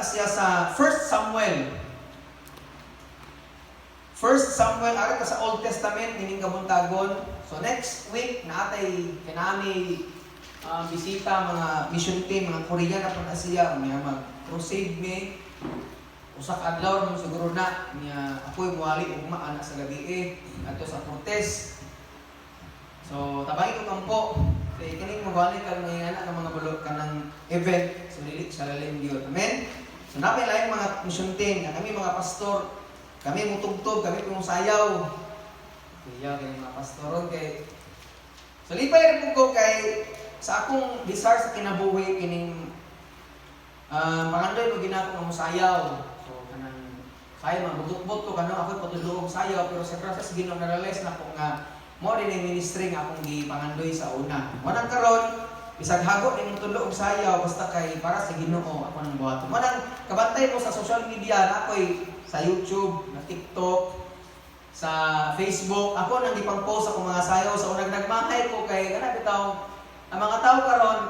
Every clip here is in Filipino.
siya sa 1 Samuel. 1 Samuel, ara ka sa Old Testament, nining kabuntagon. So next week, naatay kanami bisita, mga mission team, mga Korean na po na siya, may mag-crusade me. Usak adlaw mo siguro na, niya ako'y muwali ugma anak sa gabi ato sa protest. So tabay ko kampo, kay kining muwali kang ngayon anak ng mga bulok kanang event, so lilit sa lalim Dios. Amen. So napay lain mga mission team, kami mga pastor, kami mutugtog, kami sayaw. Kaya kay mga pastoron kay so lipay rin ko kay sa akong desire sa kinabuhi kining pangandoy mo ginako ng sayaw. So kanang sayaw magbutbot ko kanang ako patulog sayaw pero sa process Ginoo na-realize na ko nga mo din ang ministry nga akong gipangandoy sa una. Wanang karon bisag hago ning tulo og sayaw basta kay para sa Ginoo ako nang buhaton. Wanang kabantay mo sa social media na ako'y sa YouTube, na TikTok, sa Facebook, ako nang ipang-post ako mga sayaw sa unang nagmanghay ko kay kana bitaw ang mga tao karon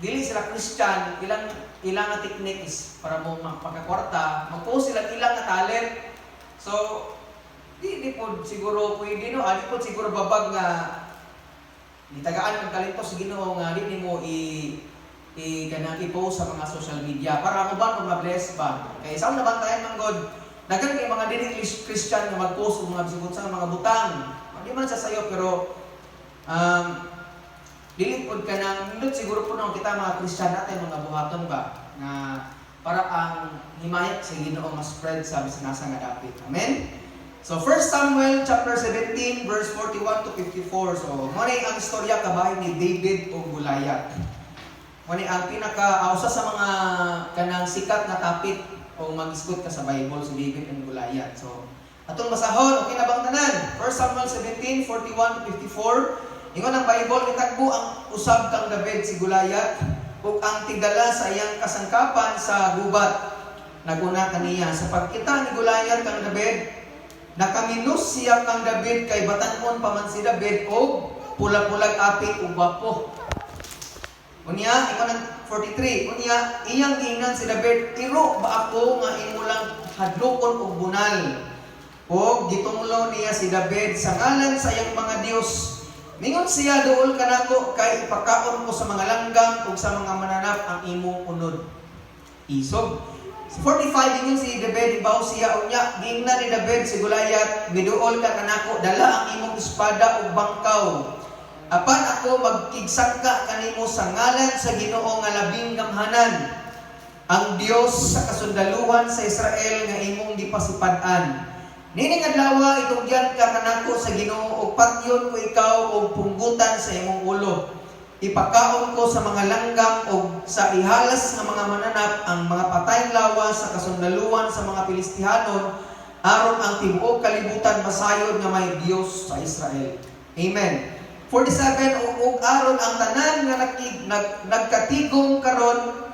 dili sila Christian, ilang na technique is para mo magpakakwarta, mag-post sila ilang na talent. So di po siguro pwede no, di po siguro babag nga nitagaan ng talento sa Ginoo nga di mo kanang i-post sa mga social media para mo ba kung ma-bless ba. Kaya sa una bantayan man God dagan kay mga dili Christian nga mag-post og mga bisigutan sa mga butang. Di man sa sayo pero dili pod kanang nindot siguro po nung kita mga Christian natin mga buhaton ba nga para ang himayat sa Ginoo mas spread sa bisanasa nga dapit. Amen. So 1 Samuel chapter 17 verse 41 to 54. So mo ni ang istorya kabahin ni David o Goliath. Mo ni ang pinaka-usa sa mga kanang sikat na topic o mag-isgot ka sa Bible si David and Goliath. So atong basahon okay na bang tanan? 1 Samuel 17 41 to 54. Ingon ang Bible kitagbo ang usab kang David si Goliath ug ang tigala sa iyang kasangkapan sa gubat. Naguna kaniya sa pagkita ni Goliath kang David nakaminos siya kang David kay batan-on pa man si David og pula-pulag api ug gwapo. Unya ingon ang 43, unya iyang giingnan si David, "Iro ba ako nga imo lang hadlokon og bunal?" Og gitunglo niya si David sa ngalan sa iyang mga Dios. Mingon siya, "Duol kanako kay ipakaon ko sa mga langgam ug sa mga mananap ang imong unod." Isog. Sa 45 ingon si David, ibaw siya unya, giingnan ni David si Goliath, "Miduol ka kanako, dala ang imong espada ug bangkaw. Apan ako magkigsangka kanimo sa ngalan sa Ginoo nga labing gamhanan, ang Dios sa kasundaluhan sa Israel nga imong gipasipad-an. Nining adlaw itugyan ka kanako sa Ginoo ug patyon ko ikaw og punggutan sa imong ulo. Ipakaon ko sa mga langgam o sa ihalas ng mga mananap ang mga patayng lawas sa kasundaluhan sa mga Pilistihanon aron ang tibuok kalibutan masayod nga may Dios sa Israel." Amen. 47 ug aron ang tanan nga nagkatigom karon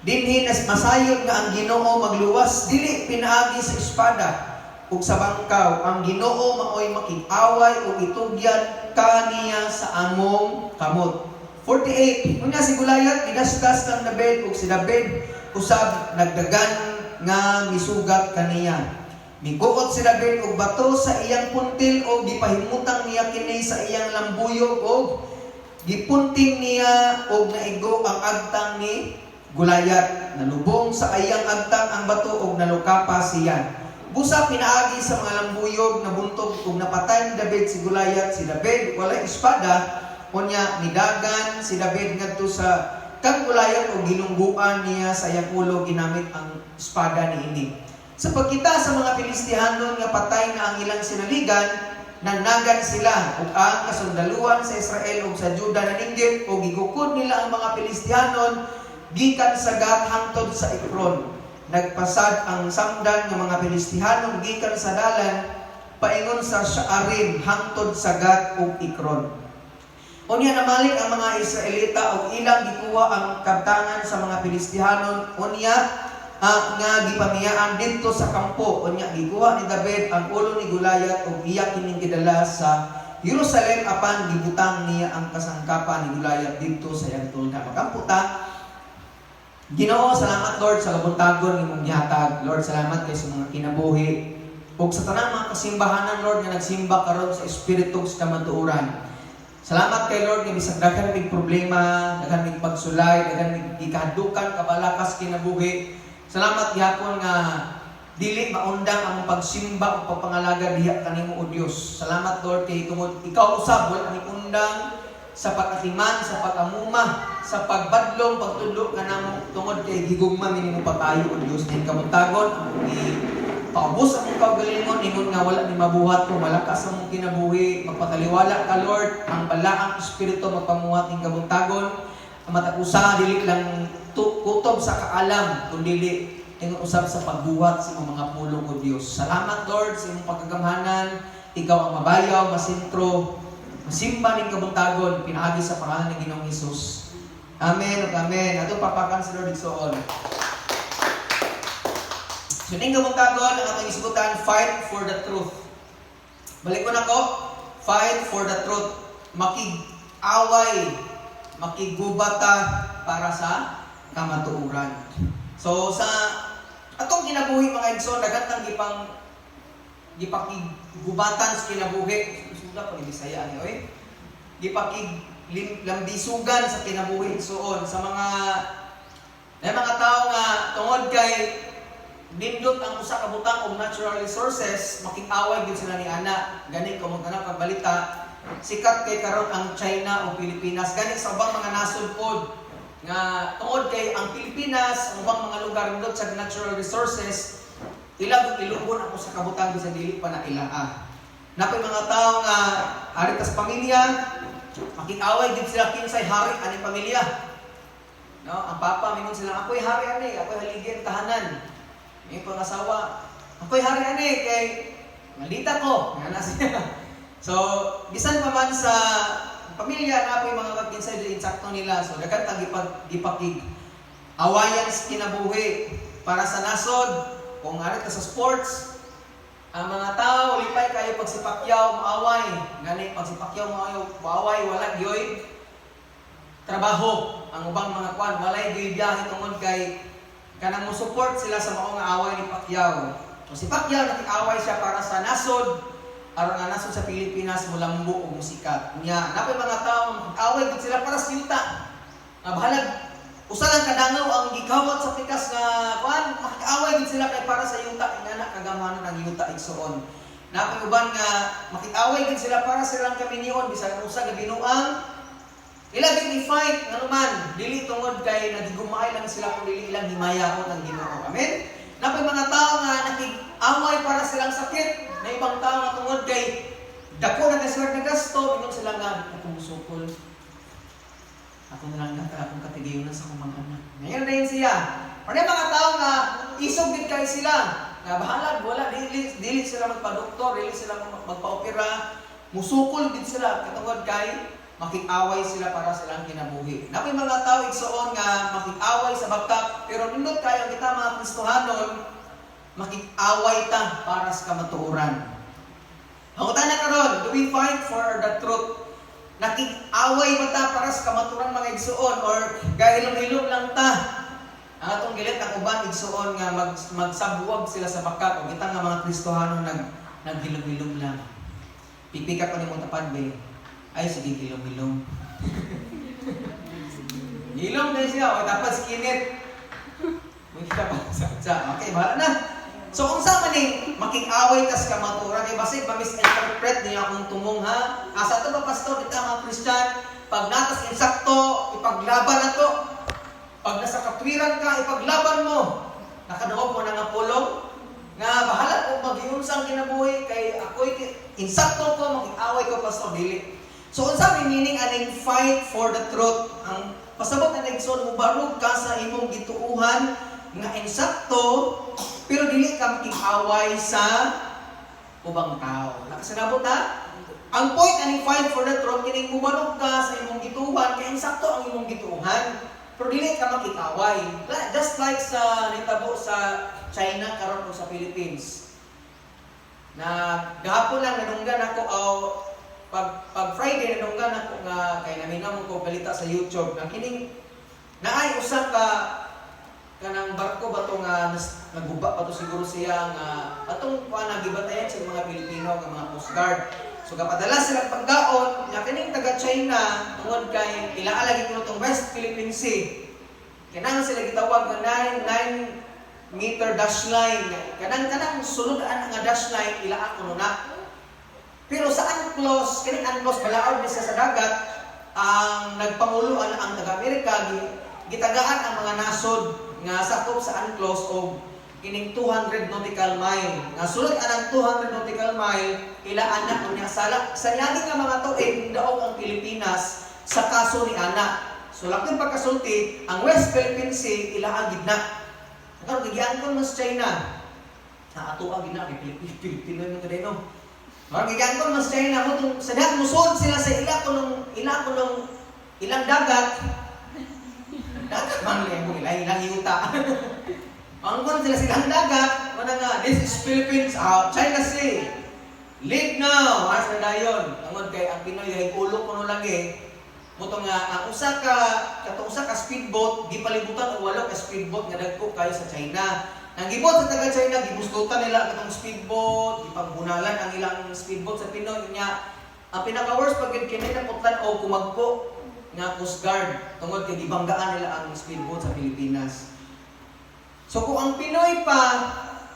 dinhi nas masayod nga ang Ginoo magluwas dili pinaagi sa espada ug sa bangkaw, ang Ginoo maoy makig-away ug itugyan kaniya sa among kamot. 48 unya si Goliath gidasdas kang David ug si David usab nagdagan nga misugat kaniya. Miguot si David og bato sa iyang puntil ug gipahimutang niya kini sa iyang lambuyog ug gipunting niya og naigo ang agtang ni Goliath. Nalubong sa iyang agtang ang bato ug nalukapa siya. Busa pinaagi sa mga lambuyog na buntog ug napatay ni David si Goliath. Si David walay espada, unya nidagan si David ngadto sa kang Goliath ug gilungguan niya sa iyang ulo ginamit ang espada niini. Sa pagkita sa mga Pilistihanon nga patay na ang ilang sinaligan, nanagan sila ug ang kasundaluhan sa Israel ug sa Juda naninggit ug gigukod nila ang mga Pilistihanon gikan sa Gat hangtod sa Ekron. Nagpasad ang samdan ng mga Pilistihanon gikan sa dalan paingon sa Shaarim hangtod sa Gat ug Ekron. Unya namalik ang mga Israelita ug ilang gikuha ang kabtangan sa mga Pilistihanon unya nga gipamiyaan didto sa kampo. Unya gikuha ni David ang ulo ni Goliath ug iya kining gidala sa Jerusalem apan gibutang niya ang kasangkapan ni Goliath didto sa iyang tulda. Makamputa Ginoo, salamat Lord sa kabuntagon imong gihatag. Lord, salamat kay sa mga kinabuhi. Ug sa tanang mga kasimbahanan Lord nga nagsimba karon sa espiritu sa kamatuoran. Salamat kay Lord nga bisag daghan mig problema, daghan mig pagsulay, daghan mig gikahadukan kabalakas kinabuhi. Salamat gyapon nga dili maundang ang pagsimba ug pagpangalaga diha kanimo o Dios. Salamat Lord kay tungod ikaw usab wala ni undang sa pag-atiman, sa pag-amuma, sa pagbadlong, pagtudlo nga namo tungod kay higugma minimo patayo o Dios ning kamuntagon ang paubos ang kaugalingon ingon nga wala ni mabuhat kung malakas ang kinabuhi. Magpataliwala ka Lord, ang balaang espiritu magpamuhat ning kamuntagon. Ang matag usa dili lang kutob sa kaalam kundi ingon usab sa pagbuhat sa mga pulong o Dios. Salamat Lord sa imong pagkagamhanan. Ikaw ang mabayaw, masintro, masimba ning kabuntagon pinaagi sa pangalan ni Ginoong Hesus. Amen ug amen. Ato papakan sa Lord igsoon. So ning kabuntagon ang atong isgutan, fight for the truth. Balik ko nako, fight for the truth. Makig-away, makigubata para sa kamatuoran. So sa atong kinabuhi mga igsoon, daghan tang gipakigubatan sa kinabuhi. Suda pa ni Bisaya ani oy. Lambisugan sa kinabuhi igsoon sa mga tao nga tungod kay nindot ang usa ka butang og natural resources, makig-away gyud sila ni ana. Gani ko magtanong pagbalita, sikat kay karon ang China o Pilipinas. Gani sa ubang mga nasod pod nga tungod kay ang Pilipinas, ang ubang mga lugar nindot sa natural resources, ilang ilubon ako sa kabutang sa dili pa na ilaa. Napay mga tao nga hari tas pamilya, makig-away gyud sila kinsay hari ani pamilya. No, ang papa mingon sila, ako'y hari ani, ako'y haligi tahanan. May pangasawa, ako'y hari ani kay malita ko. Nga na siya. So, bisan pa man sa pamilya na po mga kakinsay dili insakto nila. So, daghan tang gipakig awayan sa kinabuhi para sa nasod. Kung ari ka sa sports, ang mga tao lipay kayo pagsipakyaw maaway. Gani pagsipakyaw maaway wala gyoy trabaho. Ang ubang mga kwan walay gyoy biyahe tungod kay kanang mo support sila sa mao nga away ni Pacquiao. So si Pacquiao nakiaway siya para sa nasod aron nga nasod sa Pilipinas mulambo og musikat. Nya napay mga tao away gid sila para sa yuta. Nga bahalag usa lang kadangaw ang gikawat sa pikas nga kuan makiaway gid sila kay para sa yuta ingana kagamanon ang yuta igsoon. Napay uban nga makiaway gid sila para silang kaminion bisan usa nga binuang ilagay ni fight nga naman dili tungod kay nagigumay lang sila kung dili ilang himayahon ang Ginoo. Amen. Napay mga tao nga nakig-away para silang sakit, na ibang tao nga tungod kay dako na kaswerte na gasto, ingon sila nga akong musukol. Ako na lang gata akong katigayon sa akong mga anak. Ngayon na yun siya. Pero mga tao nga isog din kay sila. Nga bahalag wala dili sila magpa-doktor, dili sila magpa-opera, musukol din sila katungod kay makig-away sila para silang kinabuhi. Napay mga tao igsoon nga makig-away sa bagtak, pero nindot kayo kita mga Kristohanon, makig-away ta para sa kamatuoran. Hangutan na karon, do we fight for the truth? Nakig-away ba ta para sa kamatuoran mga igsoon or gahilom-hilom lang ta? Ang atong gilit ang uban igsoon nga magsabuwag sila sa bagtak o kita nga mga Kristohanon naghilom-hilom lang. Pipika ko ni mo tapad ba? Ay, sige, hilom-hilom. Hilom na siya. O, dapat skinit. May kita pa sa okay, bahala na. So, kung saan man makik-away ka sa kamatuoran, basig ma-misinterpret niya akong tumong ha. Asa ito ba, pastor, kita mga Christian, pag natas insakto, ipaglaban na to. Pag nasa katwiran ka, ipaglaban mo. Nakaduog mo na nga pulong. Nga, bahala kung mag-iunsang kinabuhi, kay ako'y insakto ko, makik-away ko, pastor, dili. So, unsa may meaning aning fight for the truth? Ang pasabot na nagson, mubarog ka sa imong gituuhan nga insakto, pero dili ka makig-away sa ubang tao. Nakasanabot ha? Ang point aning fight for the truth, kining mubarog ka sa imong gituuhan, kaya insakto ang imong gituuhan, pero dili ka makig-away. Just like sa nitabo sa China karon o sa Philippines. Na gahapon lang nanunggan ako pag Friday nanunggan ako nga kay naminaw ko balita sa YouTube na kining naay usa ka kanang barko ba to nga naguba pa to siguro siya nga atong nagibatayan sa mga Pilipino nga mga Coast Guard. So kapadala sila pagdaon nga kining taga China tungod kay ilaalagi kuno tong West Philippine Sea. Kanang sila gitawag nga 9 meter dash line. Kanang sulod-an nga dash line ilaa kuno na. Pero sa UNCLOS, kining UNCLOS balaod ni sa dagat ang nagpanguluan ang taga-Amerika gitagaan ang mga nasod nga sakop sa UNCLOS og kining 200 nautical mile. Nga sulod anang 200 nautical mile ilaan na unya sala sa yagi nga mga tuig daog ang Pilipinas sa kaso ni ana. So lakin pagkasulti ang West Philippine Sea ilaan gid na. Karon gigian kon mas China. Sa ato gid na kay Pilipino mo kadeno. Mga gigian kon mas China mo tung sa dagat musod sila sa ilang dagat. Dagat man lang ilang yuta. Ang kon sila silang dagat, wala nga, this is Philippines, China Sea. Leave now, as na dayon. Tungod kay ang Pinoy ay ulo kuno lagi. Muto nga ang usa ka speedboat gipalibutan og 8 ka speedboat nga dagko kayo sa China. Nang gibot sa taga China gibusdutan nila katong speedboat, gipangbunalan ang ilang speedboat sa Pinoy nya. Ang pinaka-worst pag kini naputlan o kumagko nga Coast Guard tungod kay gibanggaan nila ang speedboat sa Pilipinas. So kung ang Pinoy pa,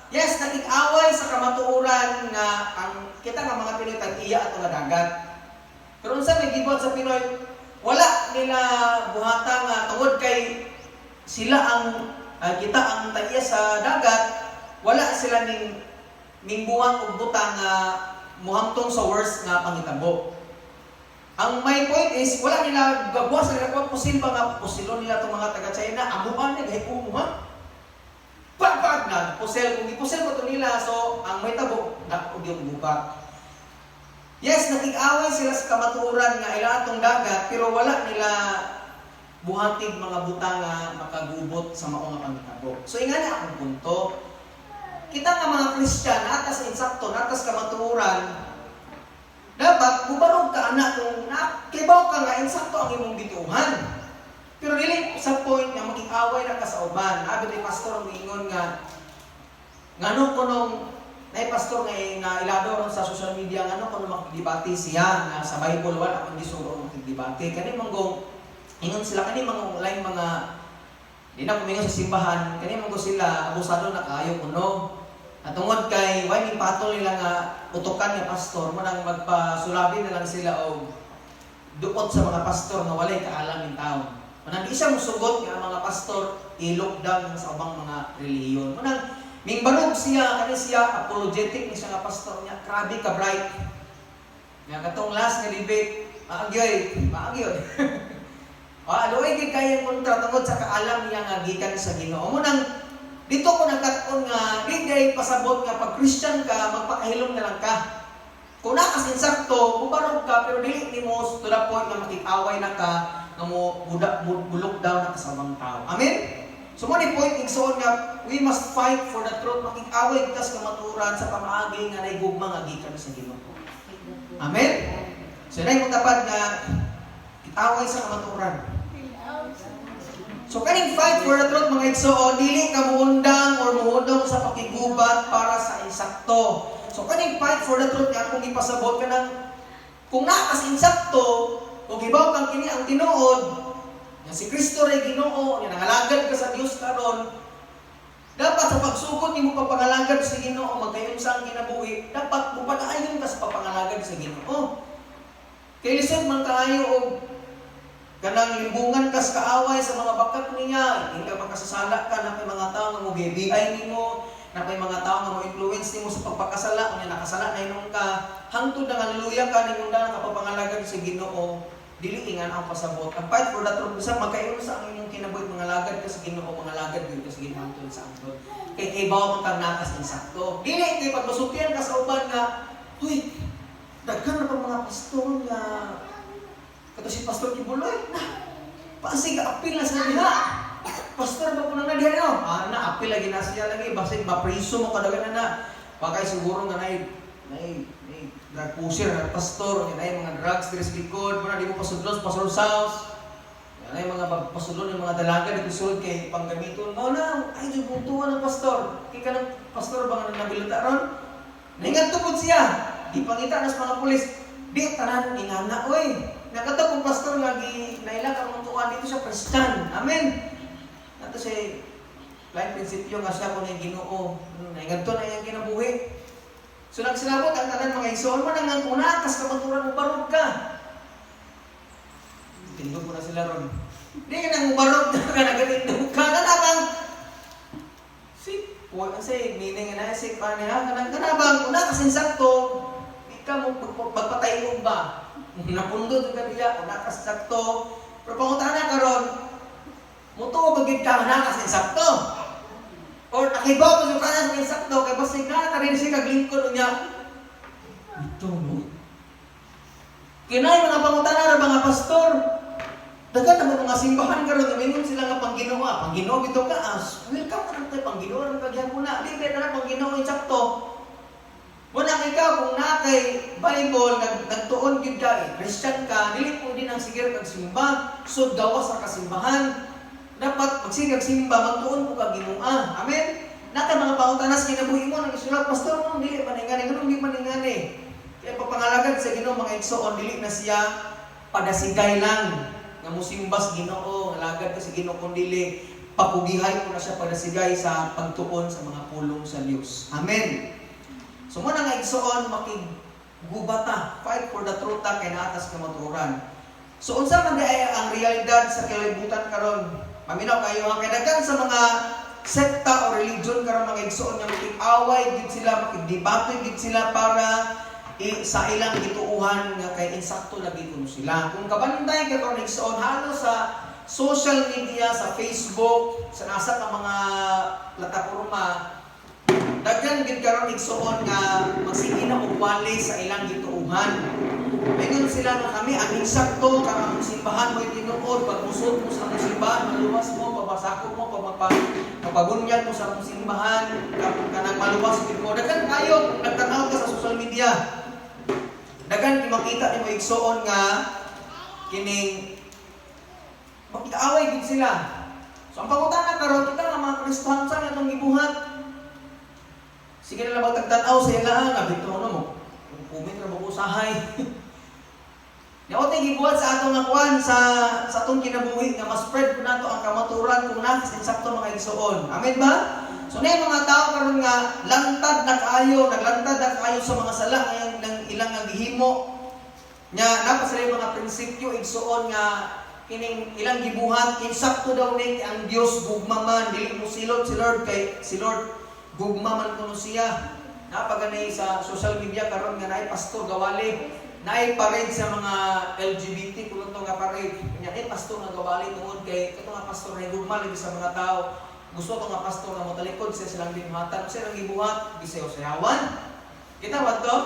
yes, nakik-away sa kamatuoran nga ang kita nga mga Pinoy tag-iya ato nga dagat. Pero unsa may gibot sa Pinoy, wala nila buhata nga tungod kay sila ang kita ang tag-iya sa dagat, wala sila ning buhat og butang nga muhamtong sa worst nga panghitabo. Ang my point is, wala nila gagawa sa nila pusil ba nga pusilon nila itong mga taga-China, amuhan nila, umuha. Pag na, pusil, kung ipusil ko ito nila, so ang may tabo, nakog yung gubat. Yes, nakik-away sila sa kamaturan nga ilatong dagat, pero wala nila buhatig mga butang nga makagubot sa maong panghitabo. So ingani akong punto, kita nga mga Christian, natas insakto, natas kamaturan, dapat bubarog ka anak kung kibaw ka nga insakto ang imong bituhan. Pero dili sa point nga makik-away na ka sa uban. Abi ni pastor mingon nga ngano kunong nay pastor nga ilado ron sa social media ngano kuno makidebate siya nga sa Bible wala kundi suro makidebate. Kani manggong ingon sila kani mga online mga di na kumingon sa simbahan kani manggo sila abusado na kaayo kuno. At tungod kay why ning patol nila nga utukan nga pastor mo nang magpasulabi na lang sila og duot sa mga pastor nga walay kaalam ning tawo. Manang di siya musugot nga ang mga pastor i-lockdown sa ubang mga relihiyon. Manang mingbanog siya kani siya apologetic ni siya nga pastor niya. Grabe ka bright. Nga katong last nga debate, maagyoy. Adoy gid kay kontra tungod sa kaalam niya nga gikan sa Ginoo. Mo nang dito ko nagkataon nga, di pasabot nga pag Christian ka, magpakahilom na lang ka. Kung nakas insakto, bubarog ka, pero dili ni mo to the point nga makik-away na ka, nga mo bulok down na ka sa mga tao. Amen? So mo ni point, igsoon nga, we must fight for the truth, makik-away ka sa kamaturan, sa pamaagi nga naigugma nga gikan sa Ginoo. Amen? So yun ay tapat nga, away sa kamaturan. So kaning fight for the truth mga igsoon, dili ka muundang or muundong sa pakigubat para sa insakto. So kaning fight for the truth nga kung ipasabot ka ng kung nakas insakto o gibaw kang kini ang tinuod nga si Kristo ray Ginoo nga nangalagad ka sa Dios karon, dapat sa pagsugod nimo papangalagad sa Ginoo magkayon sa kinabuhi, dapat mupadayon ka sa papangalagad sa Ginoo. Kay lisod man kaayo og kanang limbungan ka sa kaaway sa mga bakat niya, hindi ka makasasala ka na may mga tao nga mo BBI nimo, na may mga tao nga mo influence nimo sa pagpakasala, kung nakasala na inong ka, hangtod na haleluya ka nimo na nakapapangalagad sa Ginoo, dili ingan ang pasabot. Ang fight for the truth sa magkayon sa ang inyong kinabuhi mga lagad ka sa Ginoo, mga lagad dito sa Ginoo hangtod sa angtod. Kay bawo kang nakas insakto. Dili kay pagmasukyan ka sa uban nga, huy, daghan na pang mga pastor nga kato si Pastor Kibuloy, paasig apil na sa diha. Pastor ba po na diha no? Apil lagi na siya lagi, basig mapriso mo kadagan na. Pakay siguro nga nay drug pusher na pastor, nga nay mga drugs diri sa likod, muna di mo pasudlos, pastor house. Yan ay mga pasulon ng mga dalaga na gusulod kay panggamiton. Mao na, ay jubuntuan ng pastor. Kay ka ng pastor ba nga nabilata ron? Naingat tupod siya. Di pangita nas mga pulis. Di tanan ingana oy. Nakata kung pastor nga naila ka mong tuwan dito siya Christian. Amen. Nato siya lain prinsipyo nga siya kung Ginoo. Naingat to na iyang kinabuhi. So nagsilabot ang tanan mga igsoon mo nang una kas kamaturan mo barog ka. Tindog mo na sila ron. Di ka nang ubarog ka nagatindog ka. Kanabang kasi meaning na si paniha kanabang una kasing sakto di ka mo magpatayog ba. Napundod ka diya una kas sakto. Pero pangutana karon mutuo bagid ka na kasing sakto. Or nakibaw mo ka na kasing sakto kay basig na ta rin siya kaglingkod unya. Ito no. Kinay mga pangutana ra mga pastor. Dagat ang mga simbahan karon namingon sila nga Panginoon. Panginoon bitaw ka as. Welcome ka nang Panginoon ang kagyan mo na. Di kay na Panginoon insakto. Wala ikaw kung na kay Bible nagtuon gyud ka Christian ka, dili po din ang sigir kag simba. So gawas sa kasimbahan. Dapat magsigag simba magtuon po kag Ginoo. Amen. Naka mga pangutanas kinabuhi mo nang isulat pastor mo dili maningani ngano di maningani. Kaya papangalagad sa Ginoo mga igsoon dili na siya padasigay lang. Nga musimbas Ginoo, alagad ka sa Ginoo kundi papugihay ko na siya padasigay sa pagtuon sa mga pulong sa Dios. Amen. So mo nga igsoon makigubata, fight for the truth kay naatas kamaturan. So unsa man ay ang realidad sa kalibutan karon? Maminaw kayo kay daghan sa mga sekta o religion karon mga igsoon nga makig-away gid sila, makigdebate gid sila para sa ilang gituuhan nga kay insakto lagi kuno sila. Kung kabanday ka karon igsoon halos sa social media, sa Facebook, sa nasa ka mga plataporma, daghan gid karon igsoon nga magsige na og wali sa ilang gituuhan. Mayon sila nga kami ang insakto karang simbahan mo tinuod pag musod mo sa simbahan, maluwas mo, pabasakop mo, papagunyag mo sa simbahan, kanang maluwas gid mo. Daghan kayo nagtanaw ka sa social media. Dagan makita ni mo igsoon nga kining makita-away gid sila. So ang pangutana karon kita nga mga Kristiyan sa atong gibuhat. Sige na lang tagtanaw sa ila nga bitaw no mo. Comment ra mo usahay. Naote gibuhat sa atong nakuan sa atong kinabuhi nga mas spread ko nato ang kamaturan kung na sakto mga igsoon. Amen ba? So na mga tao karon nga naglantad na kayo sa mga sala ng ilang nga gihimo. Nya napa sila mga prinsipyo igsuon nga kining ilang gibuhat insakto daw ni ang Dios gugma man dili mo silot si Lord gugma man kuno siya. Napaganay sa social media karon nga naay pastor gawali, naay parade sa mga LGBT kuno to nga parade. Nya pastor nga gawali tungod kay kato nga pastor nga gugma lagi sa mga tao. Gusto ko nga pastor nga motalikod siya silang binuhatan. Siya lang gibuhat, gisayaw-sayawan. Kita ba to?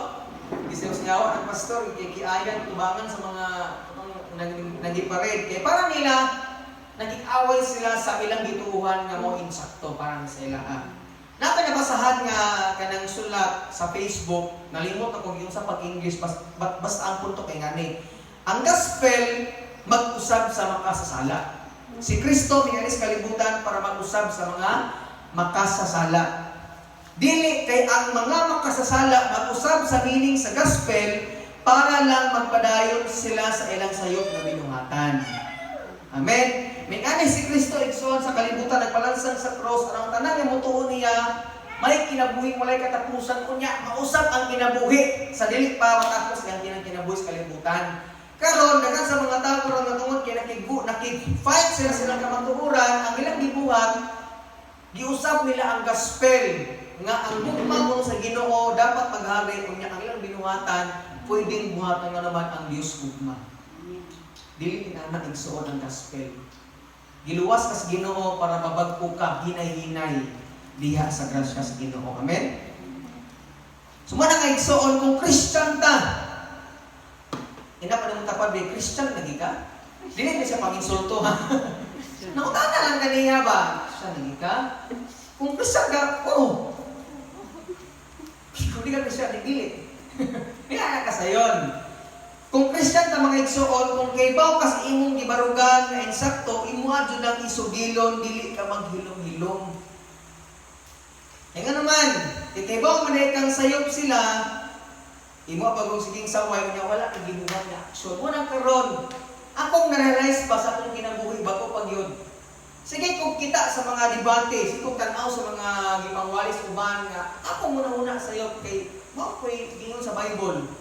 Gisayaw-sayawan ang pastor, ikikiayan, tubangan sa mga nagiparade. Kaya para nila, nag-away sila sa ilang gituuhan nga mo insakto, parang sa ilang. Nabasahan nga kanang sulat sa Facebook, nalimot ako yung sa pag-English, basta ang punto kay ngani. Ang gospel, mag-usab sa makasasala. Si Kristo minalis kalibutan para mag-usab sa mga makasasala. Dili kay ang mga makasasala mag-usab sa meaning sa gospel para lang magpadayon sila sa ilang sayop na binuhatan. Amen. Mingani si Kristo igsoon sa kalibutan nagpalansang sa cross arang tanan nga mutuo niya may kinabuhi walay katapusan kunya mausab ang kinabuhi sa dili pa matapos ang kinabuhi sa kalibutan. Karon dagan sa mga tao karon nga tungod kay nakig-fight sila silang kamatuoran ang ilang gibuhat giusab nila ang gospel nga ang gugma mo sa Ginoo dapat maghari unya ang ilang binuhatan pwedeng buhatan nga naman ang Dios gugma. Dili na igsuon ang gospel. Giluwas ka sa Ginoo para mabagko ka hinay-hinay diha sa grasya sa Ginoo. Amen. Sumana nga igsuon kung Christian ta. Ina pa naman tapad ba, Christian lagi ka? Dili na siya pang-insulto ha. Nakutana lang kaniya ba? Christian lagi ka? Kung Christian ka, oh. Kung di ka Christian, dili. Kaya ka sa yon. Kung Christian ka ta mga igsuon kung kay baw kas imong gibarugan nga insakto imo adyo nang isugilon dili ka maghilom-hilom. E nga naman, kay baw manay kang sayop sila imo pagong siging saway nya wala kay gibuhat nga aksyon. Mo nang karon akong na-realize ba sa akong kinabuhi ba ko pag yun? Sige kung kita sa mga debate, sige kung tanaw sa mga gipangwalis uban nga ako muna sayop kay mo ko'y gingon sa Bible.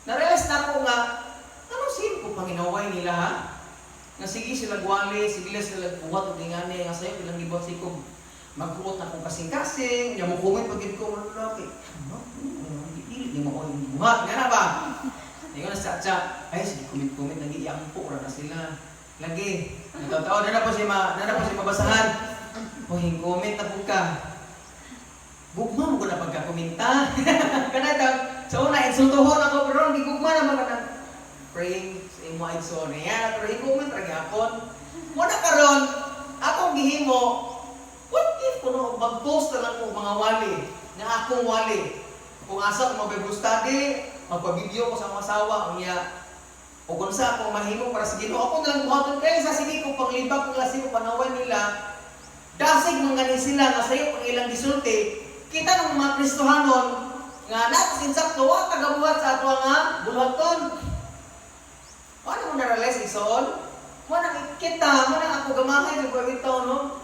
Narealize na ako nga, anong simple panginaway nila ha? Nga sige sila gwali, sige sila buhat o dingani, nga sa'yo ilang gibuhat sikong magbuot na kong kasing-kasing, niya mo comment pag ko, wala kay, hindi mo ko yung buhat, nga na ba? Hindi ko na sa ay sige comment, nag-iiyang po, na sila. Lagi, nataw-taw, na po siya mabasahan. O, yung comment na po ka. Gugma mo ko na pagkakomenta. Kanata, sa una, insultuhon ako, pero hindi gugma na mga praying sa imo ay sorry. Yan, pero i-comment ragi akon. Muna karon, akong gihimo, what if kuno mag-post na lang ko mga wali, na akong wali. Kung asa ko mag-Bible study, magpa-video ko sa mga asawa, o kung sa akong mahimo para sa Ginoo, ako na lang buhaton kayo sa sige kung panglibak ng lasing o panawan nila, dasig mga ni sila nga sa'yo pang ilang disulti, kita ng mga Kristohanon nga natin sakto wa tagabuhat sa ato nga bulhaton. Ano mo na-realize isoon? Mo nang kita, mo nang ako gamahay sa pagitaw no.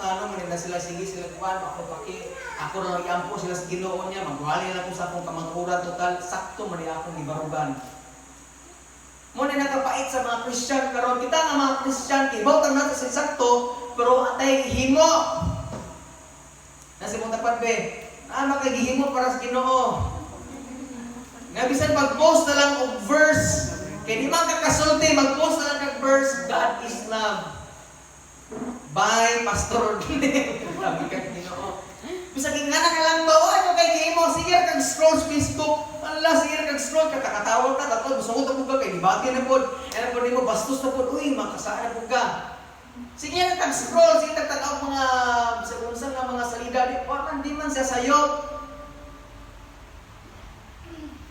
Ano man na sila sige sila kuan ako ako ra iampo sila sa Ginoo niya magwali na ko sa akong kamaturan total sakto man akong gibarugan. Mo na nakapait sa mga Christian karon kita nga mga Christian ibaw ta nato sa sakto pero atay himo. Nasi mong tapat be, makagihimo para sa Ginoo. Nga bisan mag-post na lang og verse, kaya di man kakasulti, mag-post na lang kag verse, God is love. By Pastor Ordine. Sabi kag Ginoo. Bisan ingana na lang ba, ano kay gihimo, sige kag scroll sa Facebook, ala sige kag scroll, kakatawa ka, tapos gusto mo ka kay debate na pod, ano po mo bastos na pod, uy, makasaan na po ka. Sige na tag-scroll, sige tag-tanaw mga sa nga mga salida di parang di man siya sayop.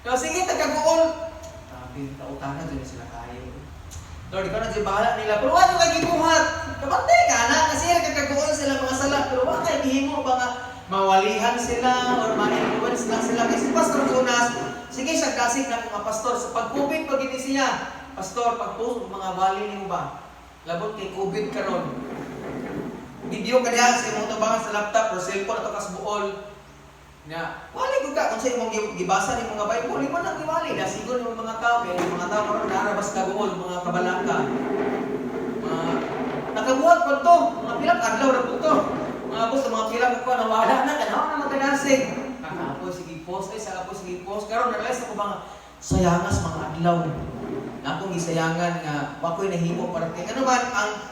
Kaya sige tag-guol. Sabi, tautana doon sila kayo. Lord, ikaw na di bahala nila. Pero ano kay gibuhat? Kabantay ka na kasi nagkakaguol sila mga sala. Pero wala kay gihimo ba nga mawalihan sila or ma-influence lang sila. Kasi Pastor Jonas, sige siya kasig na mga pastor. Sa pag-COVID pag ini siya, pastor, pag-post mga wali niyo ba? Labot kay COVID karon. Video ka diha sa imong tabangan sa laptop or cellphone ato kas buol. Nya, wali gud ka kung sa imong gibasa ni mga Bible, imo nang giwali da sigon imong mga tao, kay mga tao karon narabas ka buol, mga kabalaka. Nakabuhat pa to, mga pilang adlaw ra po to. Mga boss, mga pilang ko nawala na kanaw na maganasig. Ako sige post ay sa ako sige post karon na-realize ako mga sayangas mga adlaw. Akong gisayangan nga wakoy nahimo para kay ano man ang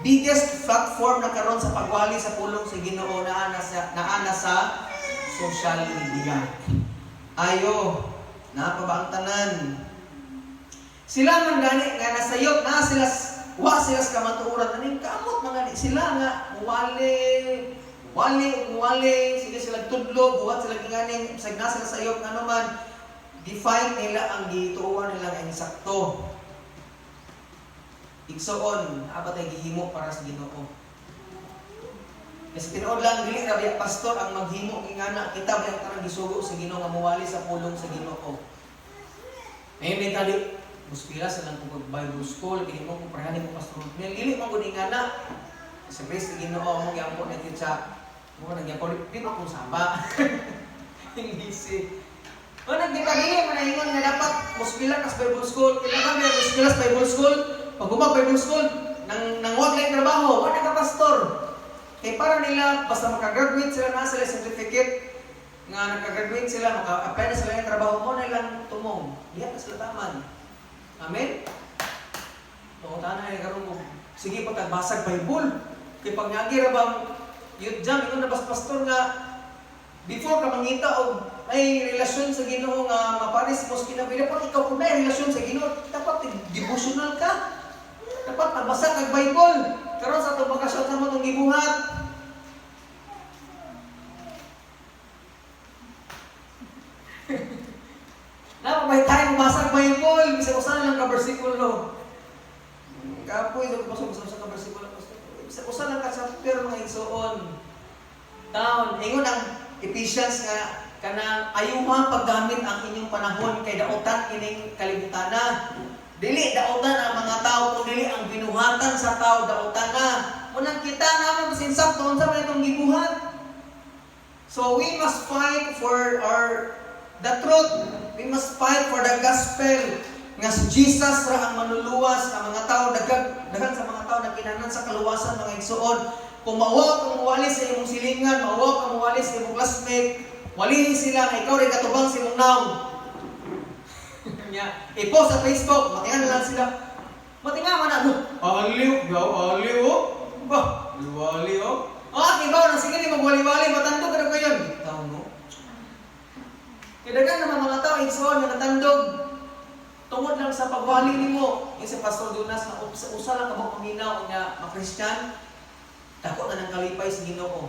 biggest platform na karon sa pagwali sa pulong sa Ginoo naana sa social media. Ayo, na pa ba ang tanan? Sila man gani nga nasayop na sila wa sila sa kamatuoran aning kamot mga sila nga wali sige sila tudlo buhat sila kinganing sag na sila sayop nga naman define nila ang gituuan nila nga insakto. Igsoon, apat ay gihimo para sa Ginoo. Kasi tinuod lang dili ra biya pastor ang maghimo ingana kita biya tanang gisugo sa Ginoo nga muwali sa pulong sa Ginoo. Ngayon may tali muspira sa lang kung Bible school, kini mo kung parhanin mo pastor. Dili mo gud ingana. Sa grace sa Ginoo mo gyampo na gyud siya. Mo nagyapon di ba kung saba. Hindi o nagdipagili mo na ingon nga dapat muspila kas Bible school. Kailangan may muspila sa Bible school. Pag Bible school, nang wag lang trabaho, wala ka pastor. Kaya para nila, basta makagraduate sila na sila certificate, nga nakagraduate sila, maka-apply na sila yung trabaho mo na lang tumong. Diyan na sila taman. Amen? O, tanay na karoon mo, sige pagkagbasag Bible. Kaya pag nagira bang youth jam, ikaw na bas pastor nga, before ka mangita o may relasyon sa Ginoo nga maparis mo sa kinabila, pag ikaw kung may relasyon sa Ginoo, dapat devotional ka. Dapat magbasa kag Bible. Karon sa itong bakasyon sa mo itong gibuhat. Napabay tayo magbasa kag bersikulo. Kapoy sa pasok sa bersikulo. Usa lang ka sa pero mga igsoon. Taon, ingon ang Ephesians nga kanang ayuha paggamit ang inyong panahon kay daotan ining kalibutan na. Dili daotan ang mga tao kung dili ang binuhatan sa tao daotan na. Unang kita naman masinsap doon sa mga itong gibuhat. So we must fight for the truth. We must fight for the gospel. Nga si Jesus ra ang manluluwas ang mga tao daghan sa mga tao na kinahanglan sa kaluwasan mga igsoon. Kung mauwa kang muwali sa imong silingan, mauwa kang muwali sa imong classmate, walihin sila na ikaw rin katubang sa imong naong. I-post sa Facebook, matingan na lang sila. Matinga man ano? Aliw, Bah, wali ibaw na sige ni magwali-wali, matandog ka na ko yun. Tao mo. Kidagan naman mga tao, igsoon na natandog. Tungod lang sa pagwali nimo, yung si Pastor Jonas na usa lang kabang paminaw niya ma-Christian, dako na ng kalipay sa Ginoo.